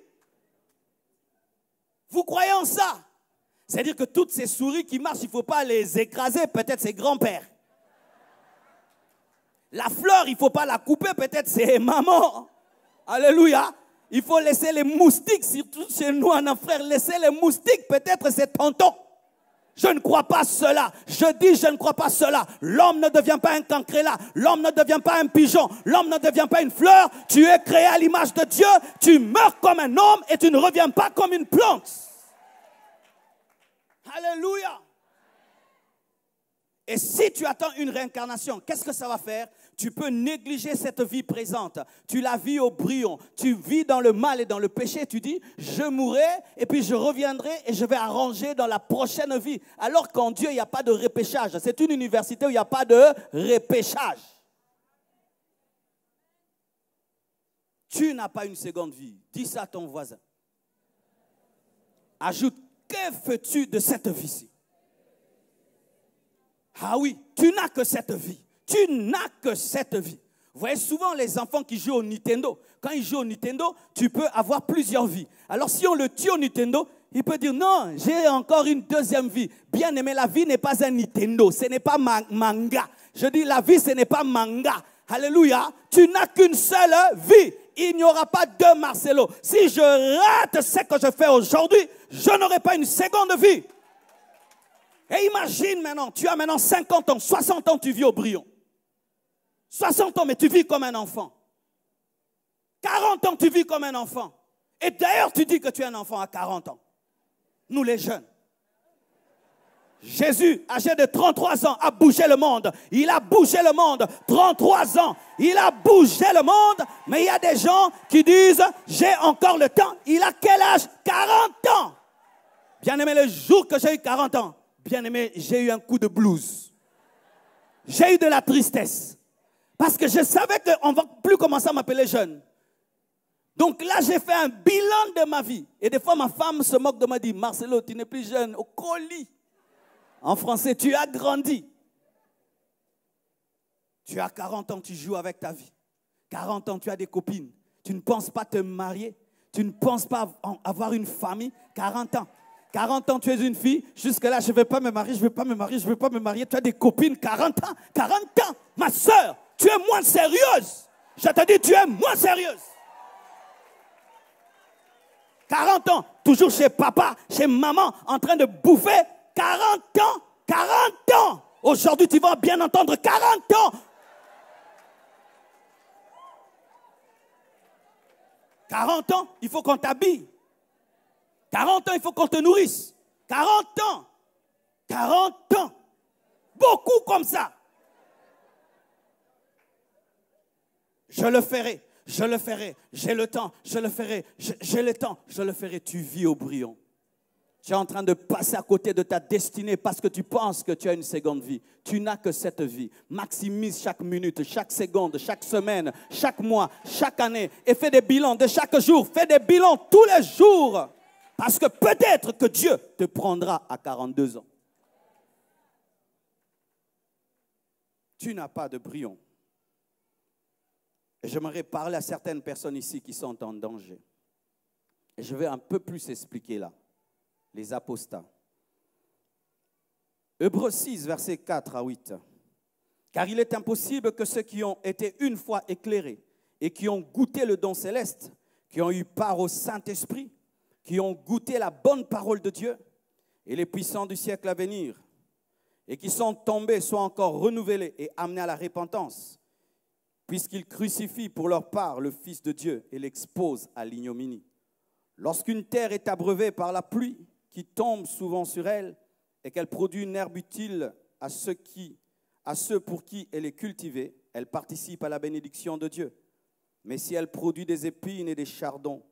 Vous croyez en ça? C'est-à-dire que toutes ces souris qui marchent, il ne faut pas les écraser, peut-être c'est grand-père. La fleur, il ne faut pas la couper, peut-être c'est maman. Alléluia. Il faut laisser les moustiques, surtout chez nous en frère, laisser les moustiques, peut-être c'est tonton. Je ne crois pas cela. Je dis, je ne crois pas cela. L'homme ne devient pas un cancréla. L'homme ne devient pas un pigeon. L'homme ne devient pas une fleur. Tu es créé à l'image de Dieu. Tu meurs comme un homme et tu ne reviens pas comme une plante. Alléluia. Et si tu attends une réincarnation, qu'est-ce que ça va faire? Tu peux négliger cette vie présente. Tu la vis au brouillon. Tu vis dans le mal et dans le péché. Tu dis, je mourrai et puis je reviendrai et je vais arranger dans la prochaine vie. Alors qu'en Dieu, il n'y a pas de repêchage. C'est une université où il n'y a pas de repêchage. Tu n'as pas une seconde vie. Dis ça à ton voisin. Ajoute, que fais-tu de cette vie-ci? Ah oui, tu n'as que cette vie. Tu n'as que cette vie. Vous voyez souvent les enfants qui jouent au Nintendo. Quand ils jouent au Nintendo, tu peux avoir plusieurs vies. Alors si on le tue au Nintendo, il peut dire non, j'ai encore une deuxième vie. Bien aimé, la vie n'est pas un Nintendo, ce n'est pas manga. Je dis la vie, ce n'est pas manga. Alléluia, tu n'as qu'une seule vie. Il n'y aura pas deux Marcelo. Si je rate ce que je fais aujourd'hui, je n'aurai pas une seconde vie. Et imagine maintenant, tu as maintenant 50 ans, 60 ans, tu vis au brouillon. 60 ans, mais tu vis comme un enfant. 40 ans, tu vis comme un enfant. Et d'ailleurs, tu dis que tu es un enfant à 40 ans. Nous les jeunes. Jésus, âgé de 33 ans, a bougé le monde. Il a bougé le monde. 33 ans, il a bougé le monde. Mais il y a des gens qui disent, j'ai encore le temps. Il a quel âge? 40 ans. Bien aimé, le jour que j'ai eu 40 ans, bien aimé, j'ai eu un coup de blues. J'ai eu de la tristesse. Parce que je savais qu'on ne va plus commencer à m'appeler jeune. Donc là, j'ai fait un bilan de ma vie. Et des fois, ma femme se moque de moi, dit, Marcelo, tu n'es plus jeune, au colis. En français, tu as grandi. Tu as 40 ans, tu joues avec ta vie. 40 ans, tu as des copines. Tu ne penses pas te marier. Tu ne penses pas avoir une famille. 40 ans. 40 ans, tu es une fille. Jusque-là, je ne vais pas me marier, je ne vais pas me marier, je ne vais pas me marier. Tu as des copines, 40 ans. 40 ans, ma soeur, tu es moins sérieuse. Je te dis, tu es moins sérieuse. 40 ans, toujours chez papa, chez maman, en train de bouffer. 40 ans, Aujourd'hui, tu vas bien entendre 40 ans. 40 ans, il faut qu'on t'habille. 40 ans, il faut qu'on te nourrisse. 40 ans. 40 ans. Beaucoup comme ça. Je le ferai, je le ferai. J'ai le temps, je le ferai. J'ai le temps, je le ferai. Tu vis au brouillon. Tu es en train de passer à côté de ta destinée parce que tu penses que tu as une seconde vie. Tu n'as que cette vie. Maximise chaque minute, chaque seconde, chaque semaine, chaque mois, chaque année. Et fais des bilans de chaque jour. Fais des bilans tous les jours. Parce que peut-être que Dieu te prendra à 42 ans. Tu n'as pas de brouillon. Et j'aimerais parler à certaines personnes ici qui sont en danger. Et je vais un peu plus expliquer là. Les apostats. Hébreux 6, versets 4 à 8. Car il est impossible que ceux qui ont été une fois éclairés et qui ont goûté le don céleste, qui ont eu part au Saint-Esprit, qui ont goûté la bonne parole de Dieu et les puissants du siècle à venir, et qui sont tombés, soient encore renouvelés et amenés à la repentance, puisqu'ils crucifient pour leur part le Fils de Dieu et l'exposent à l'ignominie. Lorsqu'une terre est abreuvée par la pluie, qui tombe souvent sur elle, et qu'elle produit une herbe utile à ceux pour qui elle est cultivée, elle participe à la bénédiction de Dieu. Mais si elle produit des épines et des chardons,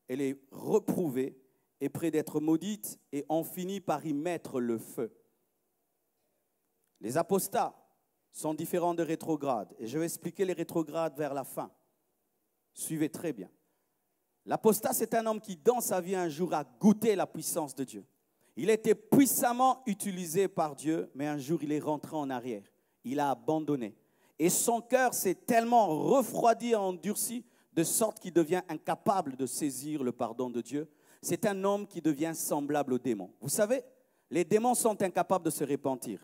elle est reprouvée et près d'être maudite, et on finit par y mettre le feu. Les apostats sont différents de rétrogrades, et je vais expliquer les rétrogrades vers la fin. Suivez très bien. L'apostat, c'est un homme qui, dans sa vie, un jour, a goûté la puissance de Dieu. Il était puissamment utilisé par Dieu, mais un jour, il est rentré en arrière. Il a abandonné. Et son cœur s'est tellement refroidi et endurci, de sorte qu'il devient incapable de saisir le pardon de Dieu. C'est un homme qui devient semblable aux démons. Vous savez, les démons sont incapables de se repentir.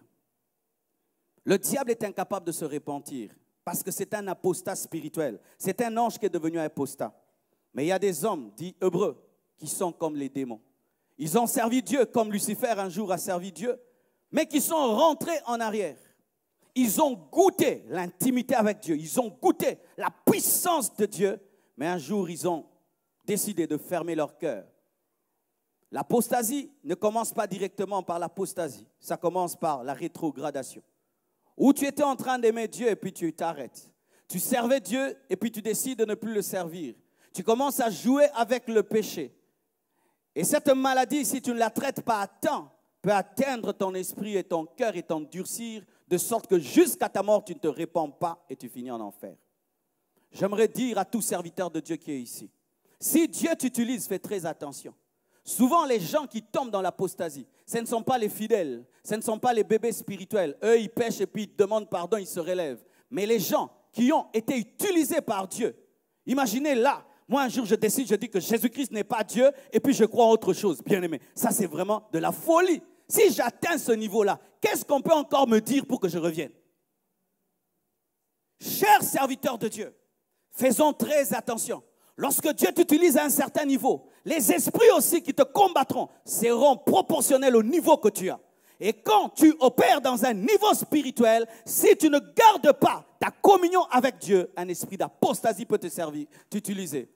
Le diable est incapable de se repentir, parce que c'est un apostat spirituel. C'est un ange qui est devenu un apostat. Mais il y a des hommes, dits hébreux, qui sont comme les démons. Ils ont servi Dieu comme Lucifer un jour a servi Dieu, mais qui sont rentrés en arrière. Ils ont goûté l'intimité avec Dieu. Ils ont goûté la puissance de Dieu, mais un jour, ils ont décidé de fermer leur cœur. L'apostasie ne commence pas directement par l'apostasie. Ça commence par la rétrogradation. Où tu étais en train d'aimer Dieu et puis tu t'arrêtes. Tu servais Dieu et puis tu décides de ne plus le servir. Tu commences à jouer avec le péché. Et cette maladie, si tu ne la traites pas à temps, peut atteindre ton esprit et ton cœur et t'endurcir, de sorte que jusqu'à ta mort, tu ne te répands pas et tu finis en enfer. J'aimerais dire à tout serviteur de Dieu qui est ici, si Dieu t'utilise, fais très attention. Souvent, les gens qui tombent dans l'apostasie, ce ne sont pas les fidèles, ce ne sont pas les bébés spirituels. Eux, ils pêchent et puis ils demandent pardon, ils se relèvent. Mais les gens qui ont été utilisés par Dieu, imaginez là, moi un jour je décide, je dis que Jésus-Christ n'est pas Dieu et puis je crois en autre chose. Bien aimé, ça c'est vraiment de la folie. Si j'atteins ce niveau-là, qu'est-ce qu'on peut encore me dire pour que je revienne? Chers serviteurs de Dieu, faisons très attention. Lorsque Dieu t'utilise à un certain niveau, les esprits aussi qui te combattront seront proportionnels au niveau que tu as. Et quand tu opères dans un niveau spirituel, si tu ne gardes pas ta communion avec Dieu, un esprit d'apostasie peut te servir, t'utiliser.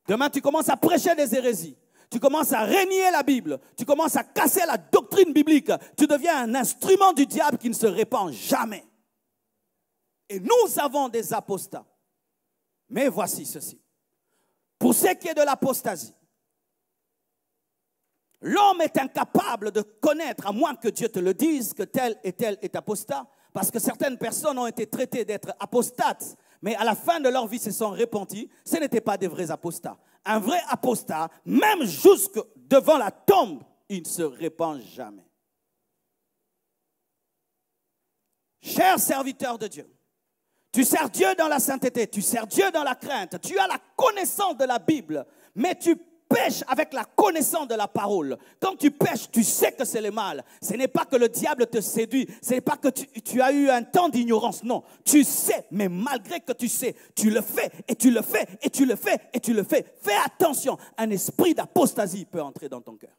Demain, tu commences à prêcher des hérésies. Tu commences à renier la Bible. Tu commences à casser la doctrine biblique. Tu deviens un instrument du diable qui ne se répand jamais. Et nous avons des apostats. Mais voici ceci. Pour ce qui est de l'apostasie, l'homme est incapable de connaître, à moins que Dieu te le dise, que tel est apostat, parce que certaines personnes ont été traitées d'être apostates, mais à la fin de leur vie se sont repentis. Ce n'étaient pas des vrais apostats. Un vrai apostat, même jusque devant la tombe, il ne se répand jamais. Chers serviteurs de Dieu, tu sers Dieu dans la sainteté, tu sers Dieu dans la crainte, tu as la connaissance de la Bible, mais tu pêches avec la connaissance de la parole. Quand tu pêches, tu sais que c'est le mal. Ce n'est pas que le diable te séduit, ce n'est pas que tu as eu un temps d'ignorance, non. Tu sais, mais malgré que tu sais, tu le fais, et tu le fais, et tu le fais, et tu le fais. Fais attention, un esprit d'apostasie peut entrer dans ton cœur.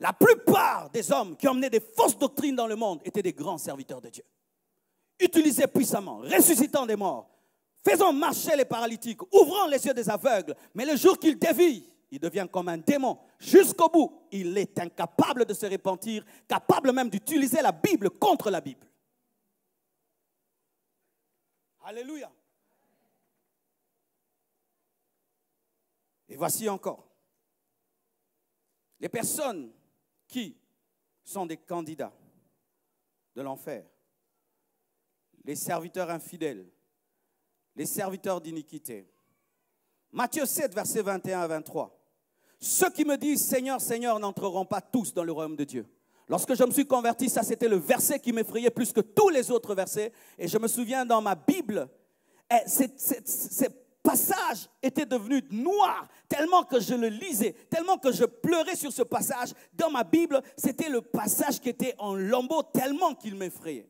La plupart des hommes qui emmenaient des fausses doctrines dans le monde étaient des grands serviteurs de Dieu. Utilisés puissamment, ressuscitant des morts, faisant marcher les paralytiques, ouvrant les yeux des aveugles. Mais le jour qu'il dévie, il devient comme un démon. Jusqu'au bout, il est incapable de se repentir, capable même d'utiliser la Bible contre la Bible. Alléluia. Et voici encore les personnes qui sont des candidats de l'enfer, les serviteurs infidèles, les serviteurs d'iniquité. Matthieu 7, versets 21 à 23. Ceux qui me disent Seigneur, Seigneur n'entreront pas tous dans le royaume de Dieu. Lorsque je me suis converti, ça c'était le verset qui m'effrayait plus que tous les autres versets. Et je me souviens dans ma Bible, ces passages étaient devenus noirs tellement que je le lisais, tellement que je pleurais sur ce passage. Dans ma Bible, c'était le passage qui était en lambeaux tellement qu'il m'effrayait.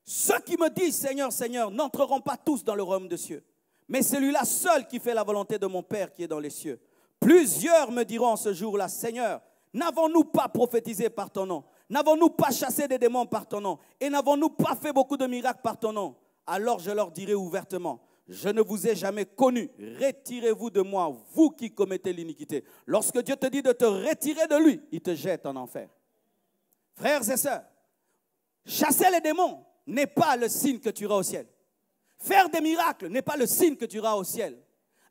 Ceux qui me disent Seigneur, Seigneur n'entreront pas tous dans le royaume des cieux, mais celui-là seul qui fait la volonté de mon Père qui est dans les cieux. Plusieurs me diront ce jour-là, Seigneur, n'avons-nous pas prophétisé par ton nom? N'avons-nous pas chassé des démons par ton nom? Et n'avons-nous pas fait beaucoup de miracles par ton nom? Alors je leur dirai ouvertement, je ne vous ai jamais connu. Retirez-vous de moi, vous qui commettez l'iniquité. Lorsque Dieu te dit de te retirer de lui, il te jette en enfer. Frères et sœurs, chasser les démons n'est pas le signe que tu iras au ciel. Faire des miracles n'est pas le signe que tu iras au ciel.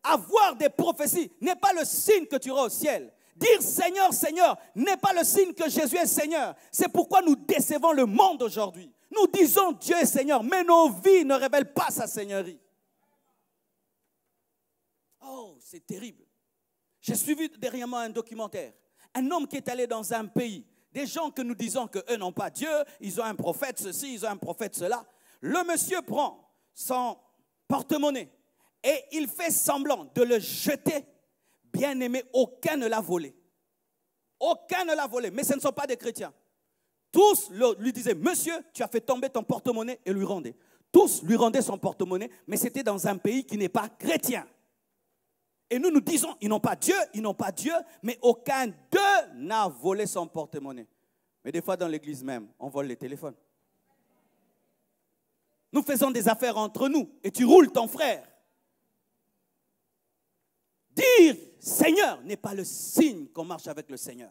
Avoir des prophéties n'est pas le signe que tu iras au ciel. Dire Seigneur, Seigneur n'est pas le signe que Jésus est Seigneur. C'est pourquoi nous décevons le monde aujourd'hui. Nous disons Dieu est Seigneur, mais nos vies ne révèlent pas sa seigneurie. Oh, c'est terrible. J'ai suivi dernièrement un documentaire. Un homme qui est allé dans un pays. Des gens que nous disons qu'eux n'ont pas Dieu, ils ont un prophète ceci, ils ont un prophète cela. Le monsieur prend son porte-monnaie et il fait semblant de le jeter. Bien aimé, aucun ne l'a volé. Aucun ne l'a volé, mais ce ne sont pas des chrétiens. Tous lui disaient, monsieur, tu as fait tomber ton porte-monnaie et lui rendaient. Tous lui rendaient son porte-monnaie, mais c'était dans un pays qui n'est pas chrétien. Et nous disons, ils n'ont pas Dieu, mais aucun d'eux n'a volé son porte-monnaie. Mais des fois dans l'église même, on vole les téléphones. Nous faisons des affaires entre nous et tu roules ton frère. Dire Seigneur n'est pas le signe qu'on marche avec le Seigneur.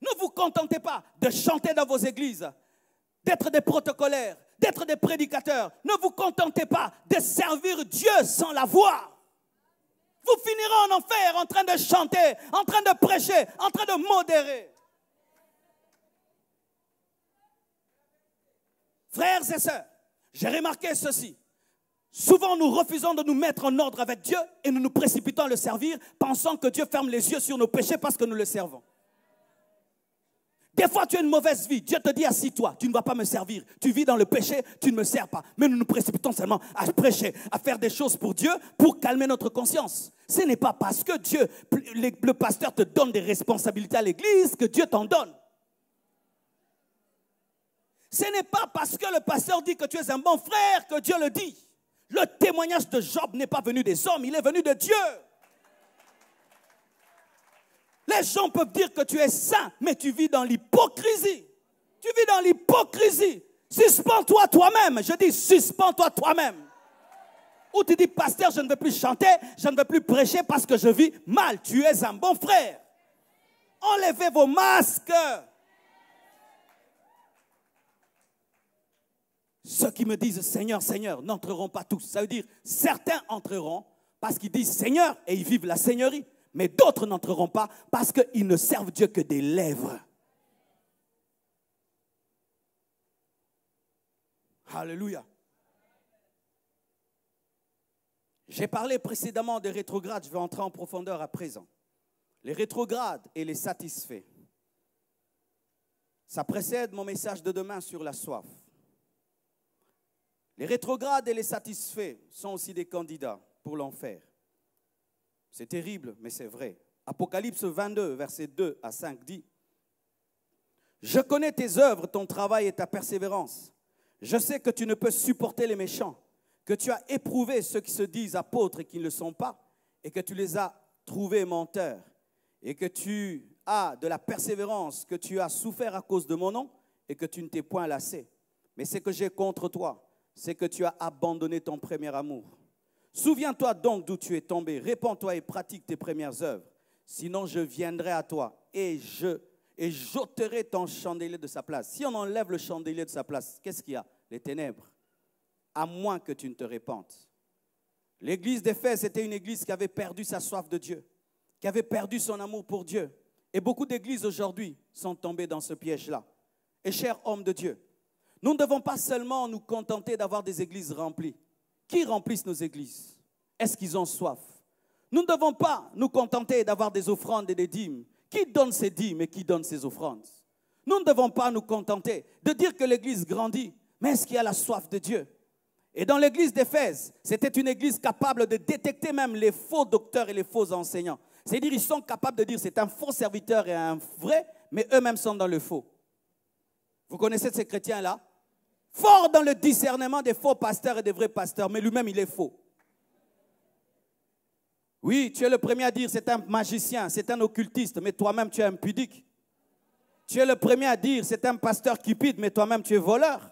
Ne vous contentez pas de chanter dans vos églises, d'être des protocolaires, d'être des prédicateurs. Ne vous contentez pas de servir Dieu sans la voir. Vous finirez en enfer en train de chanter, en train de prêcher, en train de modérer. Frères et sœurs, j'ai remarqué ceci. Souvent, nous refusons de nous mettre en ordre avec Dieu et nous nous précipitons à le servir, pensant que Dieu ferme les yeux sur nos péchés parce que nous le servons. Des fois, tu as une mauvaise vie. Dieu te dit, assis-toi, tu ne vas pas me servir. Tu vis dans le péché, tu ne me sers pas. Mais nous nous précipitons seulement à prêcher, à faire des choses pour Dieu, pour calmer notre conscience. Ce n'est pas parce que Dieu, le pasteur te donne des responsabilités à l'église que Dieu t'en donne. Ce n'est pas parce que le pasteur dit que tu es un bon frère que Dieu le dit. Le témoignage de Job n'est pas venu des hommes, il est venu de Dieu. Les gens peuvent dire que tu es saint, mais tu vis dans l'hypocrisie. Tu vis dans l'hypocrisie. Suspends-toi toi-même. Je dis, suspends-toi toi-même. Ou tu dis, pasteur, je ne veux plus chanter, je ne veux plus prêcher parce que je vis mal. Tu es un bon frère. Enlevez vos masques. Ceux qui me disent Seigneur, Seigneur, n'entreront pas tous. Ça veut dire, certains entreront parce qu'ils disent Seigneur et ils vivent la seigneurie. Mais d'autres n'entreront pas parce qu'ils ne servent Dieu que des lèvres. Alléluia. J'ai parlé précédemment des rétrogrades, je vais entrer en profondeur à présent. Les rétrogrades et les satisfaits. Ça précède mon message de demain sur la soif. Les rétrogrades et les satisfaits sont aussi des candidats pour l'enfer. C'est terrible, mais c'est vrai. Apocalypse 22, versets 2 à 5 dit « Je connais tes œuvres, ton travail et ta persévérance. Je sais que tu ne peux supporter les méchants, que tu as éprouvé ceux qui se disent apôtres et qui ne le sont pas, et que tu les as trouvés menteurs, et que tu as de la persévérance, que tu as souffert à cause de mon nom et que tu ne t'es point lassé. Mais ce que j'ai contre toi, c'est que tu as abandonné ton premier amour. Souviens-toi donc d'où tu es tombé, répands-toi et pratique tes premières œuvres. Sinon, je viendrai à toi et j'ôterai ton chandelier de sa place. Si on enlève le chandelier de sa place, qu'est-ce qu'il y a? Les ténèbres. À moins que tu ne te répandes. L'église d'Éphèse, c'était une église qui avait perdu sa soif de Dieu, qui avait perdu son amour pour Dieu. Et beaucoup d'églises aujourd'hui sont tombées dans ce piège-là. Et chers hommes de Dieu, nous ne devons pas seulement nous contenter d'avoir des églises remplies. Qui remplissent nos églises? Est-ce qu'ils ont soif? Nous ne devons pas nous contenter d'avoir des offrandes et des dîmes. Qui donne ces dîmes et qui donne ces offrandes? Nous ne devons pas nous contenter de dire que l'église grandit, mais est-ce qu'il y a la soif de Dieu? Et dans l'église d'Éphèse, c'était une église capable de détecter même les faux docteurs et les faux enseignants. C'est-à-dire ils sont capables de dire c'est un faux serviteur et un vrai, mais eux-mêmes sont dans le faux. Vous connaissez ces chrétiens-là? Fort dans le discernement des faux pasteurs et des vrais pasteurs, mais lui-même il est faux. Oui, tu es le premier à dire c'est un magicien, c'est un occultiste, mais toi-même tu es impudique. Tu es le premier à dire c'est un pasteur cupide, mais toi-même tu es voleur.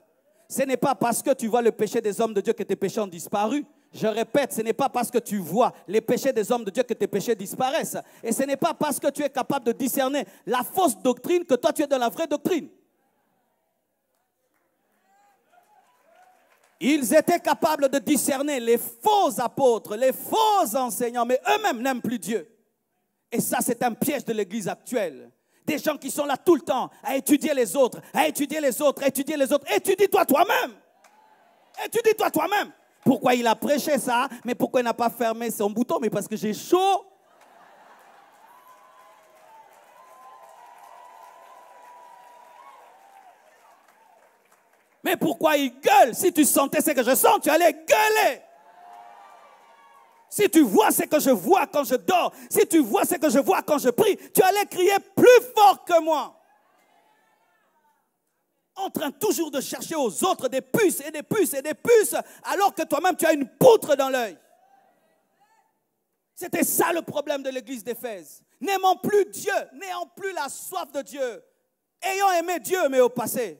Ce n'est pas parce que tu vois le péché des hommes de Dieu que tes péchés ont disparu. Je répète, ce n'est pas parce que tu vois les péchés des hommes de Dieu que tes péchés disparaissent. Et ce n'est pas parce que tu es capable de discerner la fausse doctrine que toi tu es dans la vraie doctrine. Ils étaient capables de discerner les faux apôtres, les faux enseignants, mais eux-mêmes n'aiment plus Dieu. Et ça, c'est un piège de l'église actuelle. Des gens qui sont là tout le temps à étudier les autres, à étudier les autres, à étudier les autres. Étudie-toi toi-même. Étudie-toi toi-même. Pourquoi il a prêché ça? Mais pourquoi il n'a pas fermé son bouton? Mais parce que j'ai chaud. Mais pourquoi il gueule? Si tu sentais ce que je sens, tu allais gueuler. Si tu vois ce que je vois quand je dors, si tu vois ce que je vois quand je prie, tu allais crier plus fort que moi. En train toujours de chercher aux autres des puces et des puces et des puces, alors que toi-même tu as une poutre dans l'œil. C'était ça le problème de l'église d'Éphèse. N'aimant plus Dieu, n'ayant plus la soif de Dieu, ayant aimé Dieu mais au passé.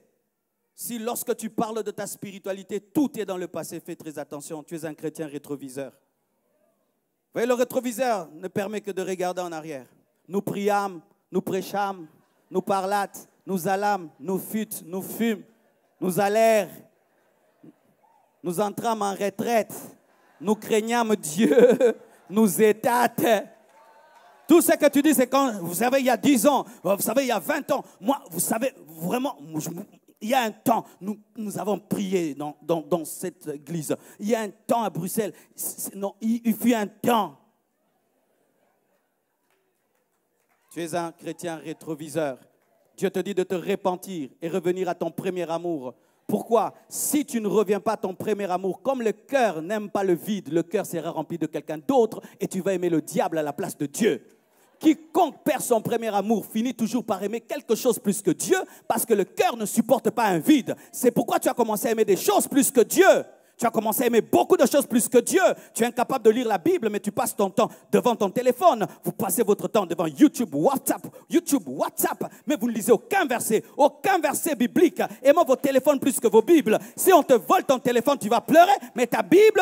Si lorsque tu parles de ta spiritualité, tout est dans le passé, fais très attention, tu es un chrétien rétroviseur. Vous voyez, le rétroviseur ne permet que de regarder en arrière. Nous priâmes, nous prêchâmes, nous parlâmes, nous allâmes, nous fûtes, nous fûmes, nous allèrent, nous entrâmes en retraite, nous craignâmes Dieu, nous étâtes. Tout ce que tu dis, c'est quand, vous savez, il y a 10 ans, vous savez, il y a 20 ans, moi, vous savez, vraiment, il y a un temps, nous avons prié dans cette église. Il y a un temps à Bruxelles. Non, il fut un temps. Tu es un chrétien rétroviseur. Dieu te dit de te repentir et revenir à ton premier amour. Pourquoi? Si tu ne reviens pas à ton premier amour, comme le cœur n'aime pas le vide, le cœur sera rempli de quelqu'un d'autre et tu vas aimer le diable à la place de Dieu. Quiconque perd son premier amour finit toujours par aimer quelque chose plus que Dieu parce que le cœur ne supporte pas un vide. C'est pourquoi tu as commencé à aimer des choses plus que Dieu. Tu as commencé à aimer beaucoup de choses plus que Dieu. Tu es incapable de lire la Bible, mais tu passes ton temps devant ton téléphone. Vous passez votre temps devant YouTube, WhatsApp, mais vous ne lisez aucun verset biblique. Aimons vos téléphones plus que vos Bibles. Si on te vole ton téléphone, tu vas pleurer, mais ta Bible...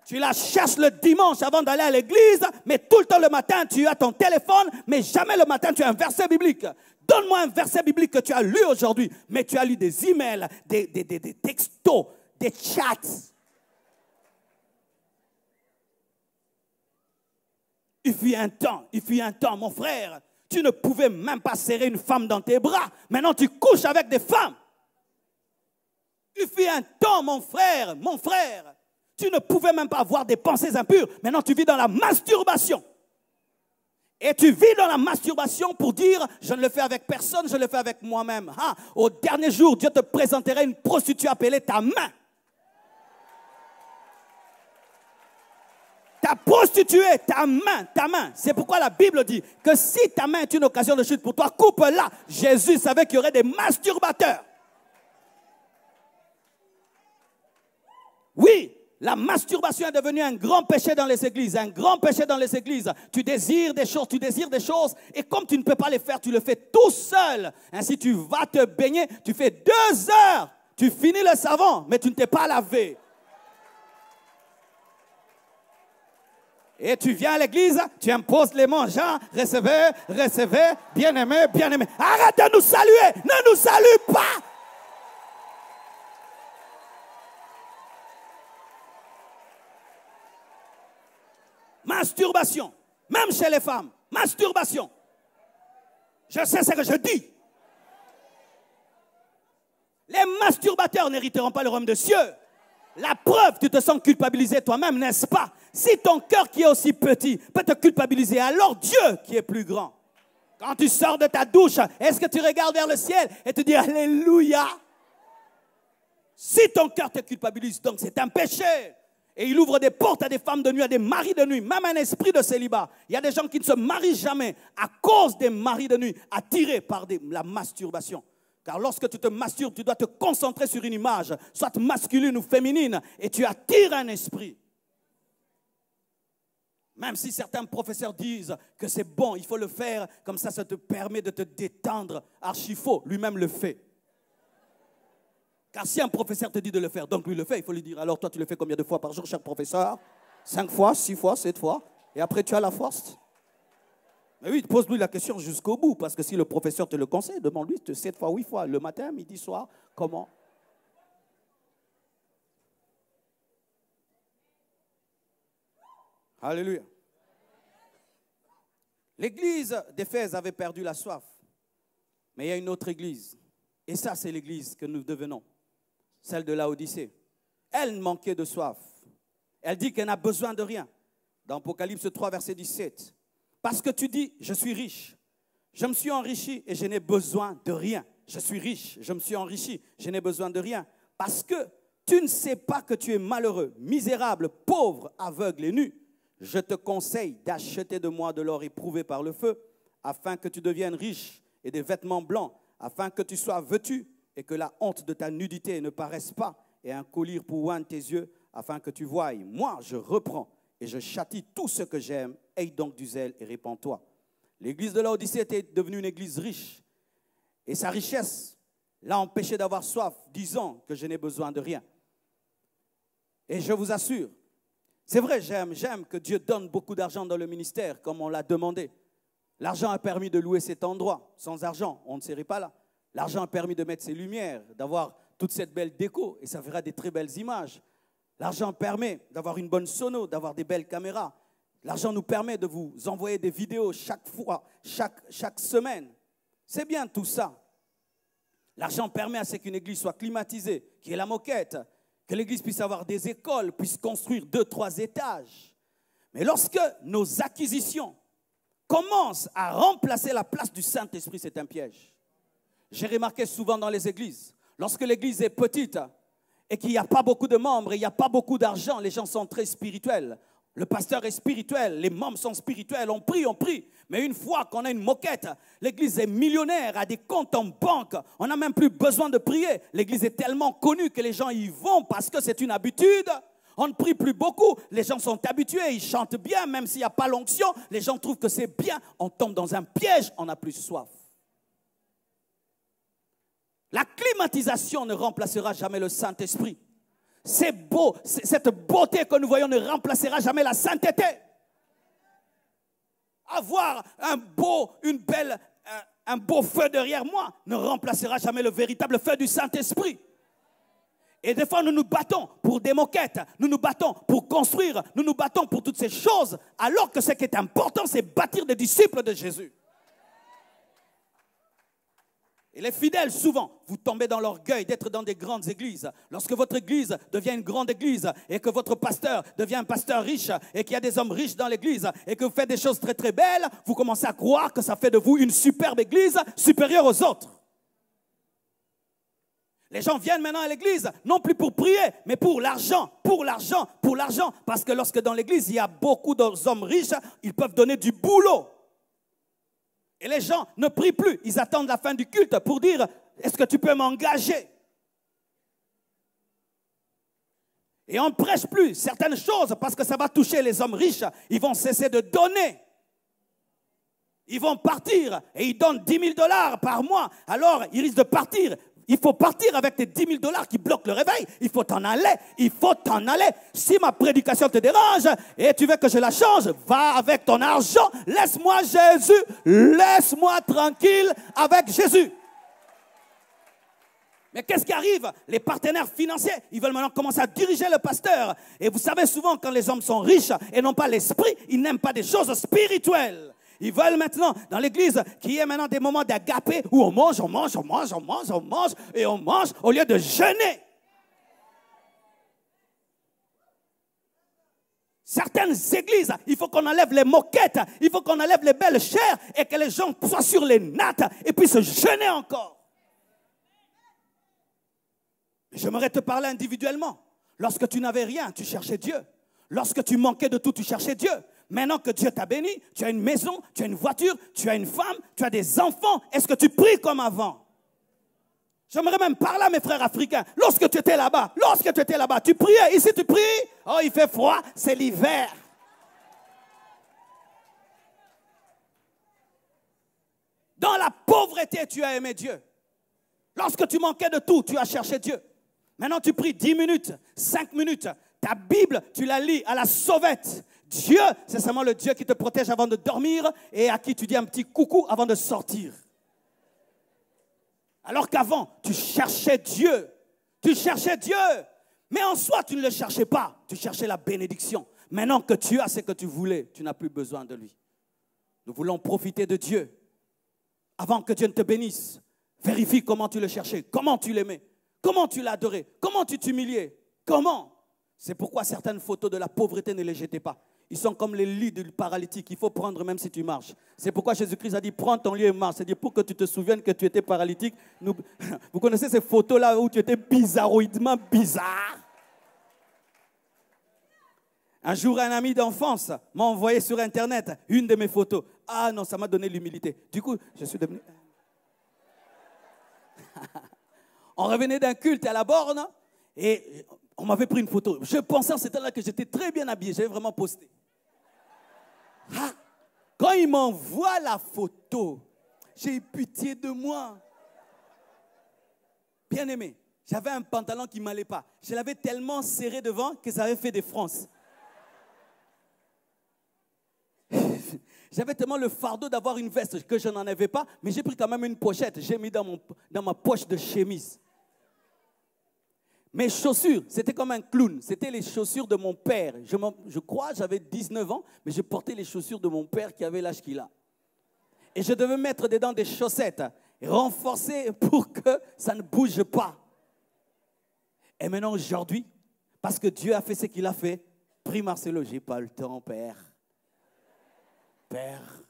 Tu la cherches le dimanche avant d'aller à l'église, mais tout le temps le matin, tu as ton téléphone, mais jamais le matin, tu as un verset biblique. Donne-moi un verset biblique que tu as lu aujourd'hui, mais tu as lu des emails, des textos, des chats. Il fut un temps, mon frère, tu ne pouvais même pas serrer une femme dans tes bras. Maintenant, tu couches avec des femmes. Il fut un temps, mon frère, tu ne pouvais même pas avoir des pensées impures. Maintenant, tu vis dans la masturbation. Et tu vis dans la masturbation pour dire, je ne le fais avec personne, je le fais avec moi-même. Ah, au dernier jour, Dieu te présenterait une prostituée appelée ta main. Ta prostituée, ta main. C'est pourquoi la Bible dit que si ta main est une occasion de chute pour toi, coupe-la. Jésus savait qu'il y aurait des masturbateurs. Oui. La masturbation est devenue un grand péché dans les églises. Un grand péché dans les églises. Tu désires des choses. Et comme tu ne peux pas les faire, tu le fais tout seul. Ainsi, tu vas te baigner. Tu fais 2 heures. Tu finis le savon, mais tu ne t'es pas lavé. Et tu viens à l'église, tu imposes les mains. Jean, recevez, bien-aimé. Arrête de nous saluer. Ne nous salue pas. Masturbation, même chez les femmes, masturbation. Je sais ce que je dis. Les masturbateurs n'hériteront pas le royaume des cieux. La preuve, tu te sens culpabilisé toi-même, n'est-ce pas? Si ton cœur qui est aussi petit peut te culpabiliser, alors Dieu qui est plus grand. Quand tu sors de ta douche, est-ce que tu regardes vers le ciel et te dis Alléluia? Si ton cœur te culpabilise, donc c'est un péché. Et il ouvre des portes à des femmes de nuit, à des maris de nuit, même un esprit de célibat. Il y a des gens qui ne se marient jamais à cause des maris de nuit, attirés par la masturbation. Car lorsque tu te masturbes, tu dois te concentrer sur une image, soit masculine ou féminine, et tu attires un esprit. Même si certains professeurs disent que c'est bon, il faut le faire, comme ça te permet de te détendre. Archi faux, lui-même le fait. Car si un professeur te dit de le faire, donc lui le fait, il faut lui dire, alors toi tu le fais combien de fois par jour, chaque professeur? 5 fois, 6 fois, 7 fois, et après tu as la force. Mais oui, pose-lui la question jusqu'au bout, parce que si le professeur te le conseille, demande-lui 7 fois, 8 fois, le matin, midi, soir, comment? Alléluia. L'église d'Éphèse avait perdu la soif, mais il y a une autre église, et ça c'est l'église que nous devenons. Celle de Laodicée. Elle manquait de soif. Elle dit qu'elle n'a besoin de rien. Dans Apocalypse 3, verset 17. Parce que tu dis, je suis riche. Je me suis enrichi et je n'ai besoin de rien. Je suis riche, je me suis enrichi, je n'ai besoin de rien. Parce que tu ne sais pas que tu es malheureux, misérable, pauvre, aveugle et nu. Je te conseille d'acheter de moi de l'or éprouvé par le feu, afin que tu deviennes riche, et des vêtements blancs, afin que tu sois vêtu, et que la honte de ta nudité ne paraisse pas, et un collier pour oindre tes yeux, afin que tu voies. Moi, je reprends et je châtie tout ce que j'aime. Aie donc du zèle et répands-toi. L'église de Laodicée était devenue une église riche. Et sa richesse l'a empêché d'avoir soif, disant que je n'ai besoin de rien. Et je vous assure, c'est vrai, j'aime que Dieu donne beaucoup d'argent dans le ministère, comme on l'a demandé. L'argent a permis de louer cet endroit. Sans argent, on ne serait pas là. L'argent a permis de mettre ces lumières, d'avoir toute cette belle déco, et ça fera des très belles images. L'argent permet d'avoir une bonne sono, d'avoir des belles caméras. L'argent nous permet de vous envoyer des vidéos chaque fois, chaque semaine. C'est bien tout ça. L'argent permet à ce qu'une église soit climatisée, qu'il y ait la moquette, que l'église puisse avoir des écoles, puisse construire 2-3 étages. Mais lorsque nos acquisitions commencent à remplacer la place du Saint-Esprit, c'est un piège. J'ai remarqué souvent dans les églises, lorsque l'église est petite et qu'il n'y a pas beaucoup de membres et il n'y a pas beaucoup d'argent, les gens sont très spirituels. Le pasteur est spirituel, les membres sont spirituels, on prie. Mais une fois qu'on a une moquette, l'église est millionnaire, a des comptes en banque, on n'a même plus besoin de prier. L'église est tellement connue que les gens y vont parce que c'est une habitude. On ne prie plus beaucoup, les gens sont habitués, ils chantent bien, même s'il n'y a pas l'onction, les gens trouvent que c'est bien. On tombe dans un piège, on n'a plus soif. La climatisation ne remplacera jamais le Saint-Esprit. C'est beau, cette beauté que nous voyons ne remplacera jamais la sainteté. Avoir un beau feu derrière moi ne remplacera jamais le véritable feu du Saint-Esprit. Et des fois, nous nous battons pour des moquettes, nous nous battons pour construire, nous nous battons pour toutes ces choses, alors que ce qui est important, c'est bâtir des disciples de Jésus. Et les fidèles, souvent, vous tombez dans l'orgueil d'être dans des grandes églises. Lorsque votre église devient une grande église et que votre pasteur devient un pasteur riche et qu'il y a des hommes riches dans l'église et que vous faites des choses très très belles, vous commencez à croire que ça fait de vous une superbe église supérieure aux autres. Les gens viennent maintenant à l'église, non plus pour prier, mais pour l'argent, pour l'argent. Parce que lorsque dans l'église, il y a beaucoup d'hommes riches, ils peuvent donner du boulot. Et les gens ne prient plus, ils attendent la fin du culte pour dire, est-ce que tu peux m'engager? Et on ne prêche plus certaines choses parce que ça va toucher les hommes riches. Ils vont cesser de donner. Ils vont partir et ils donnent 10 000 $ par mois. Alors, ils risquent de partir. Il faut partir avec tes 10 000 $ qui bloquent le réveil. Il faut t'en aller. Il faut t'en aller. Si ma prédication te dérange et tu veux que je la change, va avec ton argent. Laisse-moi Jésus. Laisse-moi tranquille avec Jésus. Mais qu'est-ce qui arrive? Les partenaires financiers, ils veulent maintenant commencer à diriger le pasteur. Et vous savez, souvent, quand les hommes sont riches et n'ont pas l'esprit, ils n'aiment pas des choses spirituelles. Ils veulent maintenant, dans l'église, qu'il y ait maintenant des moments d'agapé où on mange, et on mange au lieu de jeûner. Certaines églises, il faut qu'on enlève les moquettes, il faut qu'on enlève les belles chairs et que les gens soient sur les nattes et puissent jeûner encore. J'aimerais te parler individuellement. Lorsque tu n'avais rien, tu cherchais Dieu. Lorsque tu manquais de tout, tu cherchais Dieu. Maintenant que Dieu t'a béni, tu as une maison, tu as une voiture, tu as une femme, tu as des enfants. Est-ce que tu pries comme avant? J'aimerais même parler à mes frères africains. Lorsque tu étais là-bas, tu priais. Ici, tu pries. Oh, il fait froid, c'est l'hiver. Dans la pauvreté, tu as aimé Dieu. Lorsque tu manquais de tout, tu as cherché Dieu. Maintenant, tu pries 10 minutes, 5 minutes. Ta Bible, tu la lis à la sauvette. Dieu, c'est seulement le Dieu qui te protège avant de dormir et à qui tu dis un petit coucou avant de sortir. Alors qu'avant, tu cherchais Dieu. Tu cherchais Dieu. Mais en soi, tu ne le cherchais pas. Tu cherchais la bénédiction. Maintenant que tu as ce que tu voulais, tu n'as plus besoin de lui. Nous voulons profiter de Dieu. Avant que Dieu ne te bénisse, vérifie comment tu le cherchais, comment tu l'aimais, comment tu l'adorais, comment tu t'humiliais, comment. C'est pourquoi certaines photos de la pauvreté, ne les jetez pas. Ils sont comme les lits du paralytique. Il faut prendre même si tu marches. C'est pourquoi Jésus-Christ a dit, prends ton lit et marche. C'est-à-dire pour que tu te souviennes que tu étais paralytique. Vous connaissez ces photos-là où tu étais bizarroïdement bizarre? Un jour, un ami d'enfance m'a envoyé sur Internet une de mes photos. Ah non, ça m'a donné l'humilité. Du coup, je suis devenu... On revenait d'un culte à la borne et on m'avait pris une photo. Je pensais en ce temps-là que j'étais très bien habillé. J'avais vraiment posté. Ah, quand il m'envoie la photo, j'ai eu pitié de moi. Bien aimé, j'avais un pantalon qui ne m'allait pas. Je l'avais tellement serré devant que ça avait fait des fronces. J'avais tellement le fardeau d'avoir une veste que je n'en avais pas, mais j'ai pris quand même une pochette. J'ai mis dans ma poche de chemise. Mes chaussures, c'était comme un clown. C'était les chaussures de mon père. Je crois j'avais 19 ans, mais je portais les chaussures de mon père qui avait l'âge qu'il a. Et je devais mettre dedans des chaussettes renforcées pour que ça ne bouge pas. Et maintenant, aujourd'hui, parce que Dieu a fait ce qu'il a fait, prie Marcelo, j'ai pas le temps, Père. Père,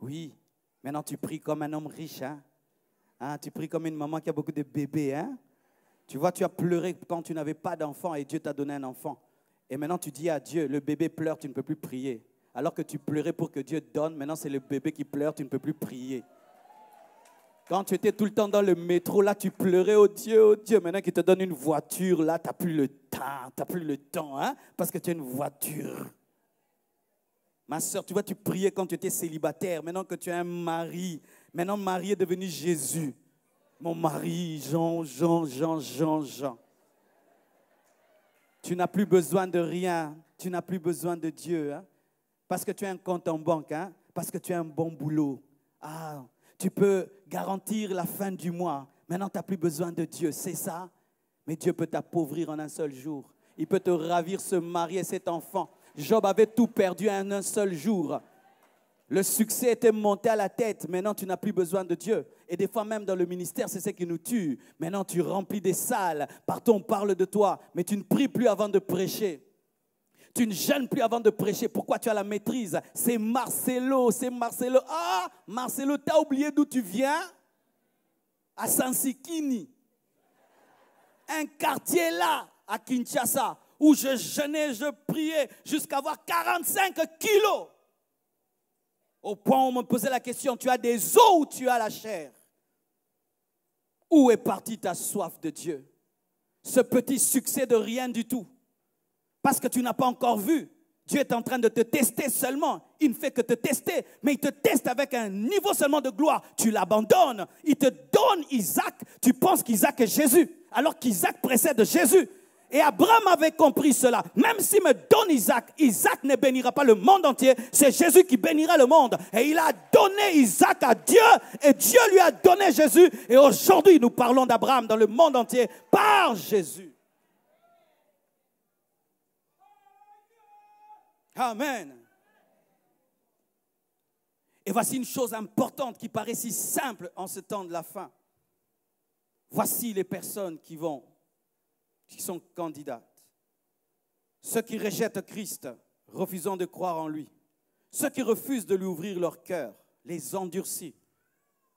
oui, maintenant tu pries comme un homme riche, hein? Tu pries comme une maman qui a beaucoup de bébés, hein? Tu vois, tu as pleuré quand tu n'avais pas d'enfant et Dieu t'a donné un enfant. Et maintenant tu dis à Dieu, le bébé pleure, tu ne peux plus prier. Alors que tu pleurais pour que Dieu donne, maintenant c'est le bébé qui pleure, tu ne peux plus prier. Quand tu étais tout le temps dans le métro, là tu pleurais, oh Dieu, maintenant qu'il te donne une voiture, là tu n'as plus le temps, hein? Parce que tu as une voiture. Ma soeur, tu vois, tu priais quand tu étais célibataire. Maintenant que tu as un mari, maintenant mari est devenu Jésus. Mon mari, Jean. Tu n'as plus besoin de rien. Tu n'as plus besoin de Dieu. Hein? Parce que tu as un compte en banque. Hein? Parce que tu as un bon boulot. Tu peux garantir la fin du mois. Maintenant, tu n'as plus besoin de Dieu. C'est ça. Mais Dieu peut t'appauvrir en un seul jour. Il peut te ravir ce mari et cet enfant. Job avait tout perdu en un seul jour. Le succès était monté à la tête. Maintenant, tu n'as plus besoin de Dieu. Et des fois, même dans le ministère, c'est ce qui nous tue. Maintenant, tu remplis des salles. Partout, on parle de toi. Mais tu ne pries plus avant de prêcher. Tu ne jeûnes plus avant de prêcher. Pourquoi tu as la maîtrise? C'est Marcelo. Ah, Marcelo, tu as oublié d'où tu viens? À Sansikini. Un quartier là, à Kinshasa, où je jeûnais, je priais jusqu'à avoir 45 kilos. Au point où on me posait la question, tu as des os ou tu as la chair? Où est partie ta soif de Dieu? Ce petit succès de rien du tout. parce que tu n'as pas encore vu. Dieu est en train de te tester seulement. Il ne fait que te tester, mais il te teste avec un niveau seulement de gloire. Tu l'abandonnes. Il te donne Isaac. Tu penses qu'Isaac est Jésus, alors qu'Isaac précède Jésus. Et Abraham avait compris cela. Même s'il me donne Isaac, Isaac ne bénira pas le monde entier. C'est Jésus qui bénira le monde. Et il a donné Isaac à Dieu. Et Dieu lui a donné Jésus. Et aujourd'hui, nous parlons d'Abraham dans le monde entier par Jésus. Amen. Et voici une chose importante qui paraît si simple en ce temps de la fin. Voici les personnes qui sont candidates. Ceux qui rejettent Christ, refusant de croire en lui. Ceux qui refusent de lui ouvrir leur cœur, les endurcis.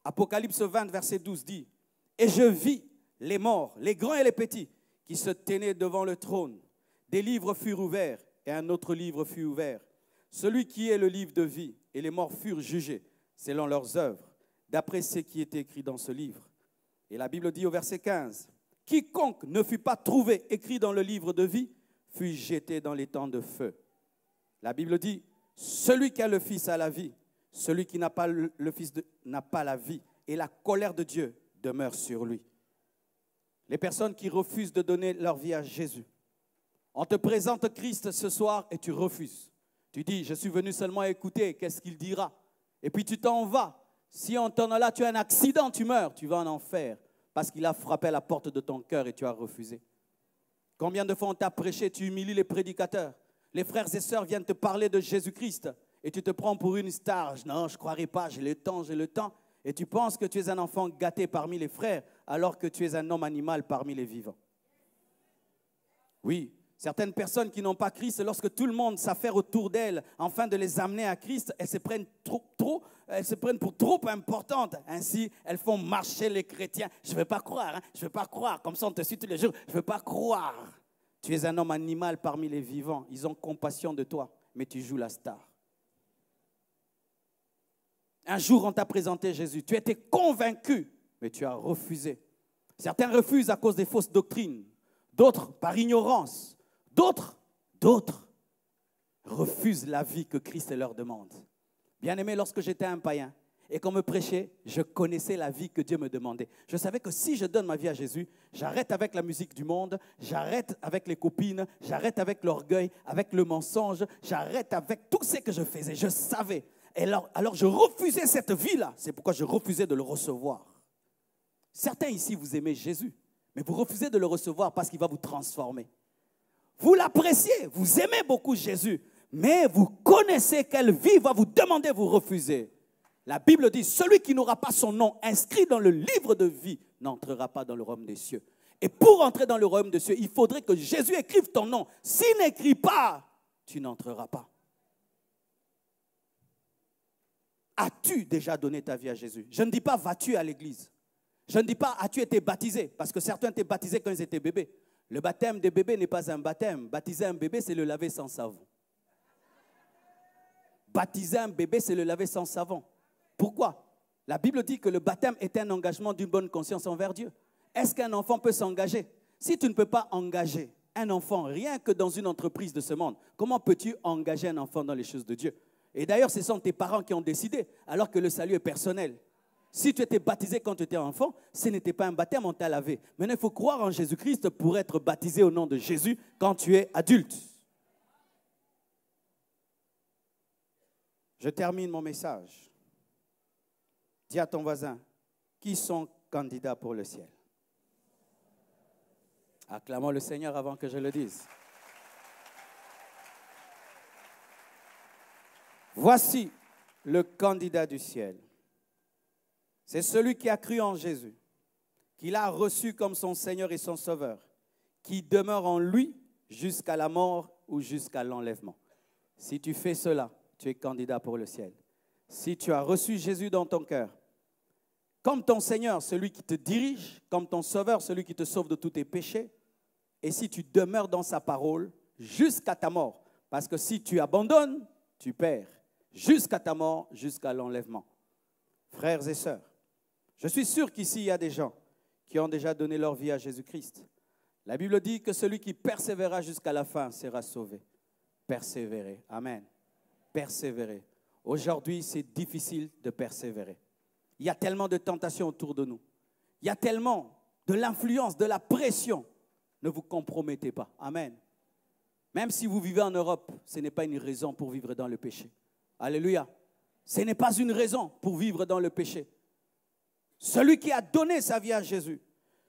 Apocalypse 20, verset 12 dit, « Et je vis les morts, les grands et les petits, qui se tenaient devant le trône. Des livres furent ouverts, et un autre livre fut ouvert. Celui qui est le livre de vie, et les morts furent jugés, selon leurs œuvres, d'après ce qui est écrit dans ce livre. » Et la Bible dit au verset 15, « Quiconque ne fut pas trouvé écrit dans le livre de vie, fut jeté dans les temps de feu. » La Bible dit, « Celui qui a le Fils a la vie, celui qui n'a pas le Fils n'a pas la vie, et la colère de Dieu demeure sur lui. » Les personnes qui refusent de donner leur vie à Jésus. On te présente Christ ce soir et tu refuses. Tu dis, je suis venu seulement écouter, qu'est-ce qu'il dira? Et puis tu t'en vas. Si en t'en allant, tu as un accident, tu meurs, tu vas en enfer parce qu'il a frappé à la porte de ton cœur et tu as refusé. Combien de fois on t'a prêché, tu humilies les prédicateurs. Les frères et sœurs viennent te parler de Jésus-Christ et tu te prends pour une star. Non, je ne croirai pas, j'ai le temps. Et tu penses que tu es un enfant gâté parmi les frères alors que tu es un homme animal parmi les vivants. Oui. Certaines personnes qui n'ont pas Christ, lorsque tout le monde s'affaire autour d'elles, afin de les amener à Christ, elles se prennent pour trop importantes. Ainsi, elles font marcher les chrétiens. Je ne veux pas croire. Comme ça, on te suit tous les jours. Je ne veux pas croire. Tu es un homme animal parmi les vivants. Ils ont compassion de toi, mais tu joues la star. Un jour, on t'a présenté Jésus. Tu étais convaincu, mais tu as refusé. Certains refusent à cause des fausses doctrines. D'autres, par ignorance. D'autres refusent la vie que Christ leur demande. Bien-aimé, lorsque j'étais un païen et qu'on me prêchait, je connaissais la vie que Dieu me demandait. Je savais que si je donne ma vie à Jésus, j'arrête avec la musique du monde, j'arrête avec les copines, j'arrête avec l'orgueil, avec le mensonge, j'arrête avec tout ce que je faisais. Je savais. Et alors je refusais cette vie-là. C'est pourquoi je refusais de le recevoir. Certains ici, vous aimez Jésus, mais vous refusez de le recevoir parce qu'il va vous transformer. Vous l'appréciez, vous aimez beaucoup Jésus, mais vous connaissez quelle vie va vous demander, vous refusez. La Bible dit, celui qui n'aura pas son nom inscrit dans le livre de vie n'entrera pas dans le royaume des cieux. Et pour entrer dans le royaume des cieux, il faudrait que Jésus écrive ton nom. S'il n'écrit pas, tu n'entreras pas. As-tu déjà donné ta vie à Jésus? Je ne dis pas, vas-tu à l'église? Je ne dis pas, as-tu été baptisé? Parce que certains étaient baptisés quand ils étaient bébés. Le baptême des bébés n'est pas un baptême. Baptiser un bébé, c'est le laver sans savon. Baptiser un bébé, c'est le laver sans savon. Pourquoi? La Bible dit que le baptême est un engagement d'une bonne conscience envers Dieu. Est-ce qu'un enfant peut s'engager? Si tu ne peux pas engager un enfant rien que dans une entreprise de ce monde, comment peux-tu engager un enfant dans les choses de Dieu? Et d'ailleurs, ce sont tes parents qui ont décidé, alors que le salut est personnel. Si tu étais baptisé quand tu étais enfant, ce n'était pas un baptême, on t'a lavé. Maintenant, il faut croire en Jésus-Christ pour être baptisé au nom de Jésus quand tu es adulte. Je termine mon message. Dis à ton voisin, qui sont candidats pour le ciel? Acclamons le Seigneur avant que je le dise. Voici le candidat du ciel. C'est celui qui a cru en Jésus, qui l'a reçu comme son Seigneur et son Sauveur, qui demeure en lui jusqu'à la mort ou jusqu'à l'enlèvement. Si tu fais cela, tu es candidat pour le ciel. Si tu as reçu Jésus dans ton cœur, comme ton Seigneur, celui qui te dirige, comme ton Sauveur, celui qui te sauve de tous tes péchés, et si tu demeures dans sa parole jusqu'à ta mort, parce que si tu abandonnes, tu perds, jusqu'à ta mort, jusqu'à l'enlèvement. Frères et sœurs, je suis sûr qu'ici, il y a des gens qui ont déjà donné leur vie à Jésus-Christ. La Bible dit que celui qui persévérera jusqu'à la fin sera sauvé. Persévérer. Amen. Persévérer. Aujourd'hui, c'est difficile de persévérer. Il y a tellement de tentations autour de nous. Il y a tellement de l'influence, de la pression. Ne vous compromettez pas. Amen. Même si vous vivez en Europe, ce n'est pas une raison pour vivre dans le péché. Alléluia. Ce n'est pas une raison pour vivre dans le péché. Celui qui a donné sa vie à Jésus,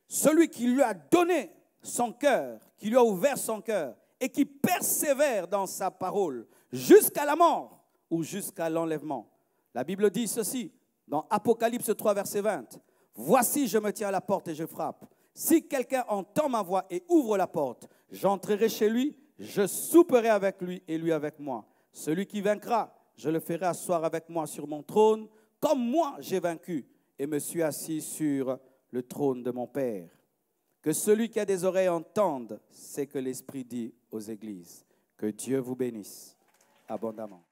celui qui lui a donné son cœur, qui lui a ouvert son cœur et qui persévère dans sa parole jusqu'à la mort ou jusqu'à l'enlèvement. La Bible dit ceci dans Apocalypse 3, verset 20. « Voici, je me tiens à la porte et je frappe. Si quelqu'un entend ma voix et ouvre la porte, j'entrerai chez lui, je souperai avec lui et lui avec moi. Celui qui vaincra, je le ferai asseoir avec moi sur mon trône, comme moi j'ai vaincu et me suis assis sur le trône de mon Père. Que celui qui a des oreilles entende ce que l'Esprit dit aux églises. Que Dieu vous bénisse abondamment. »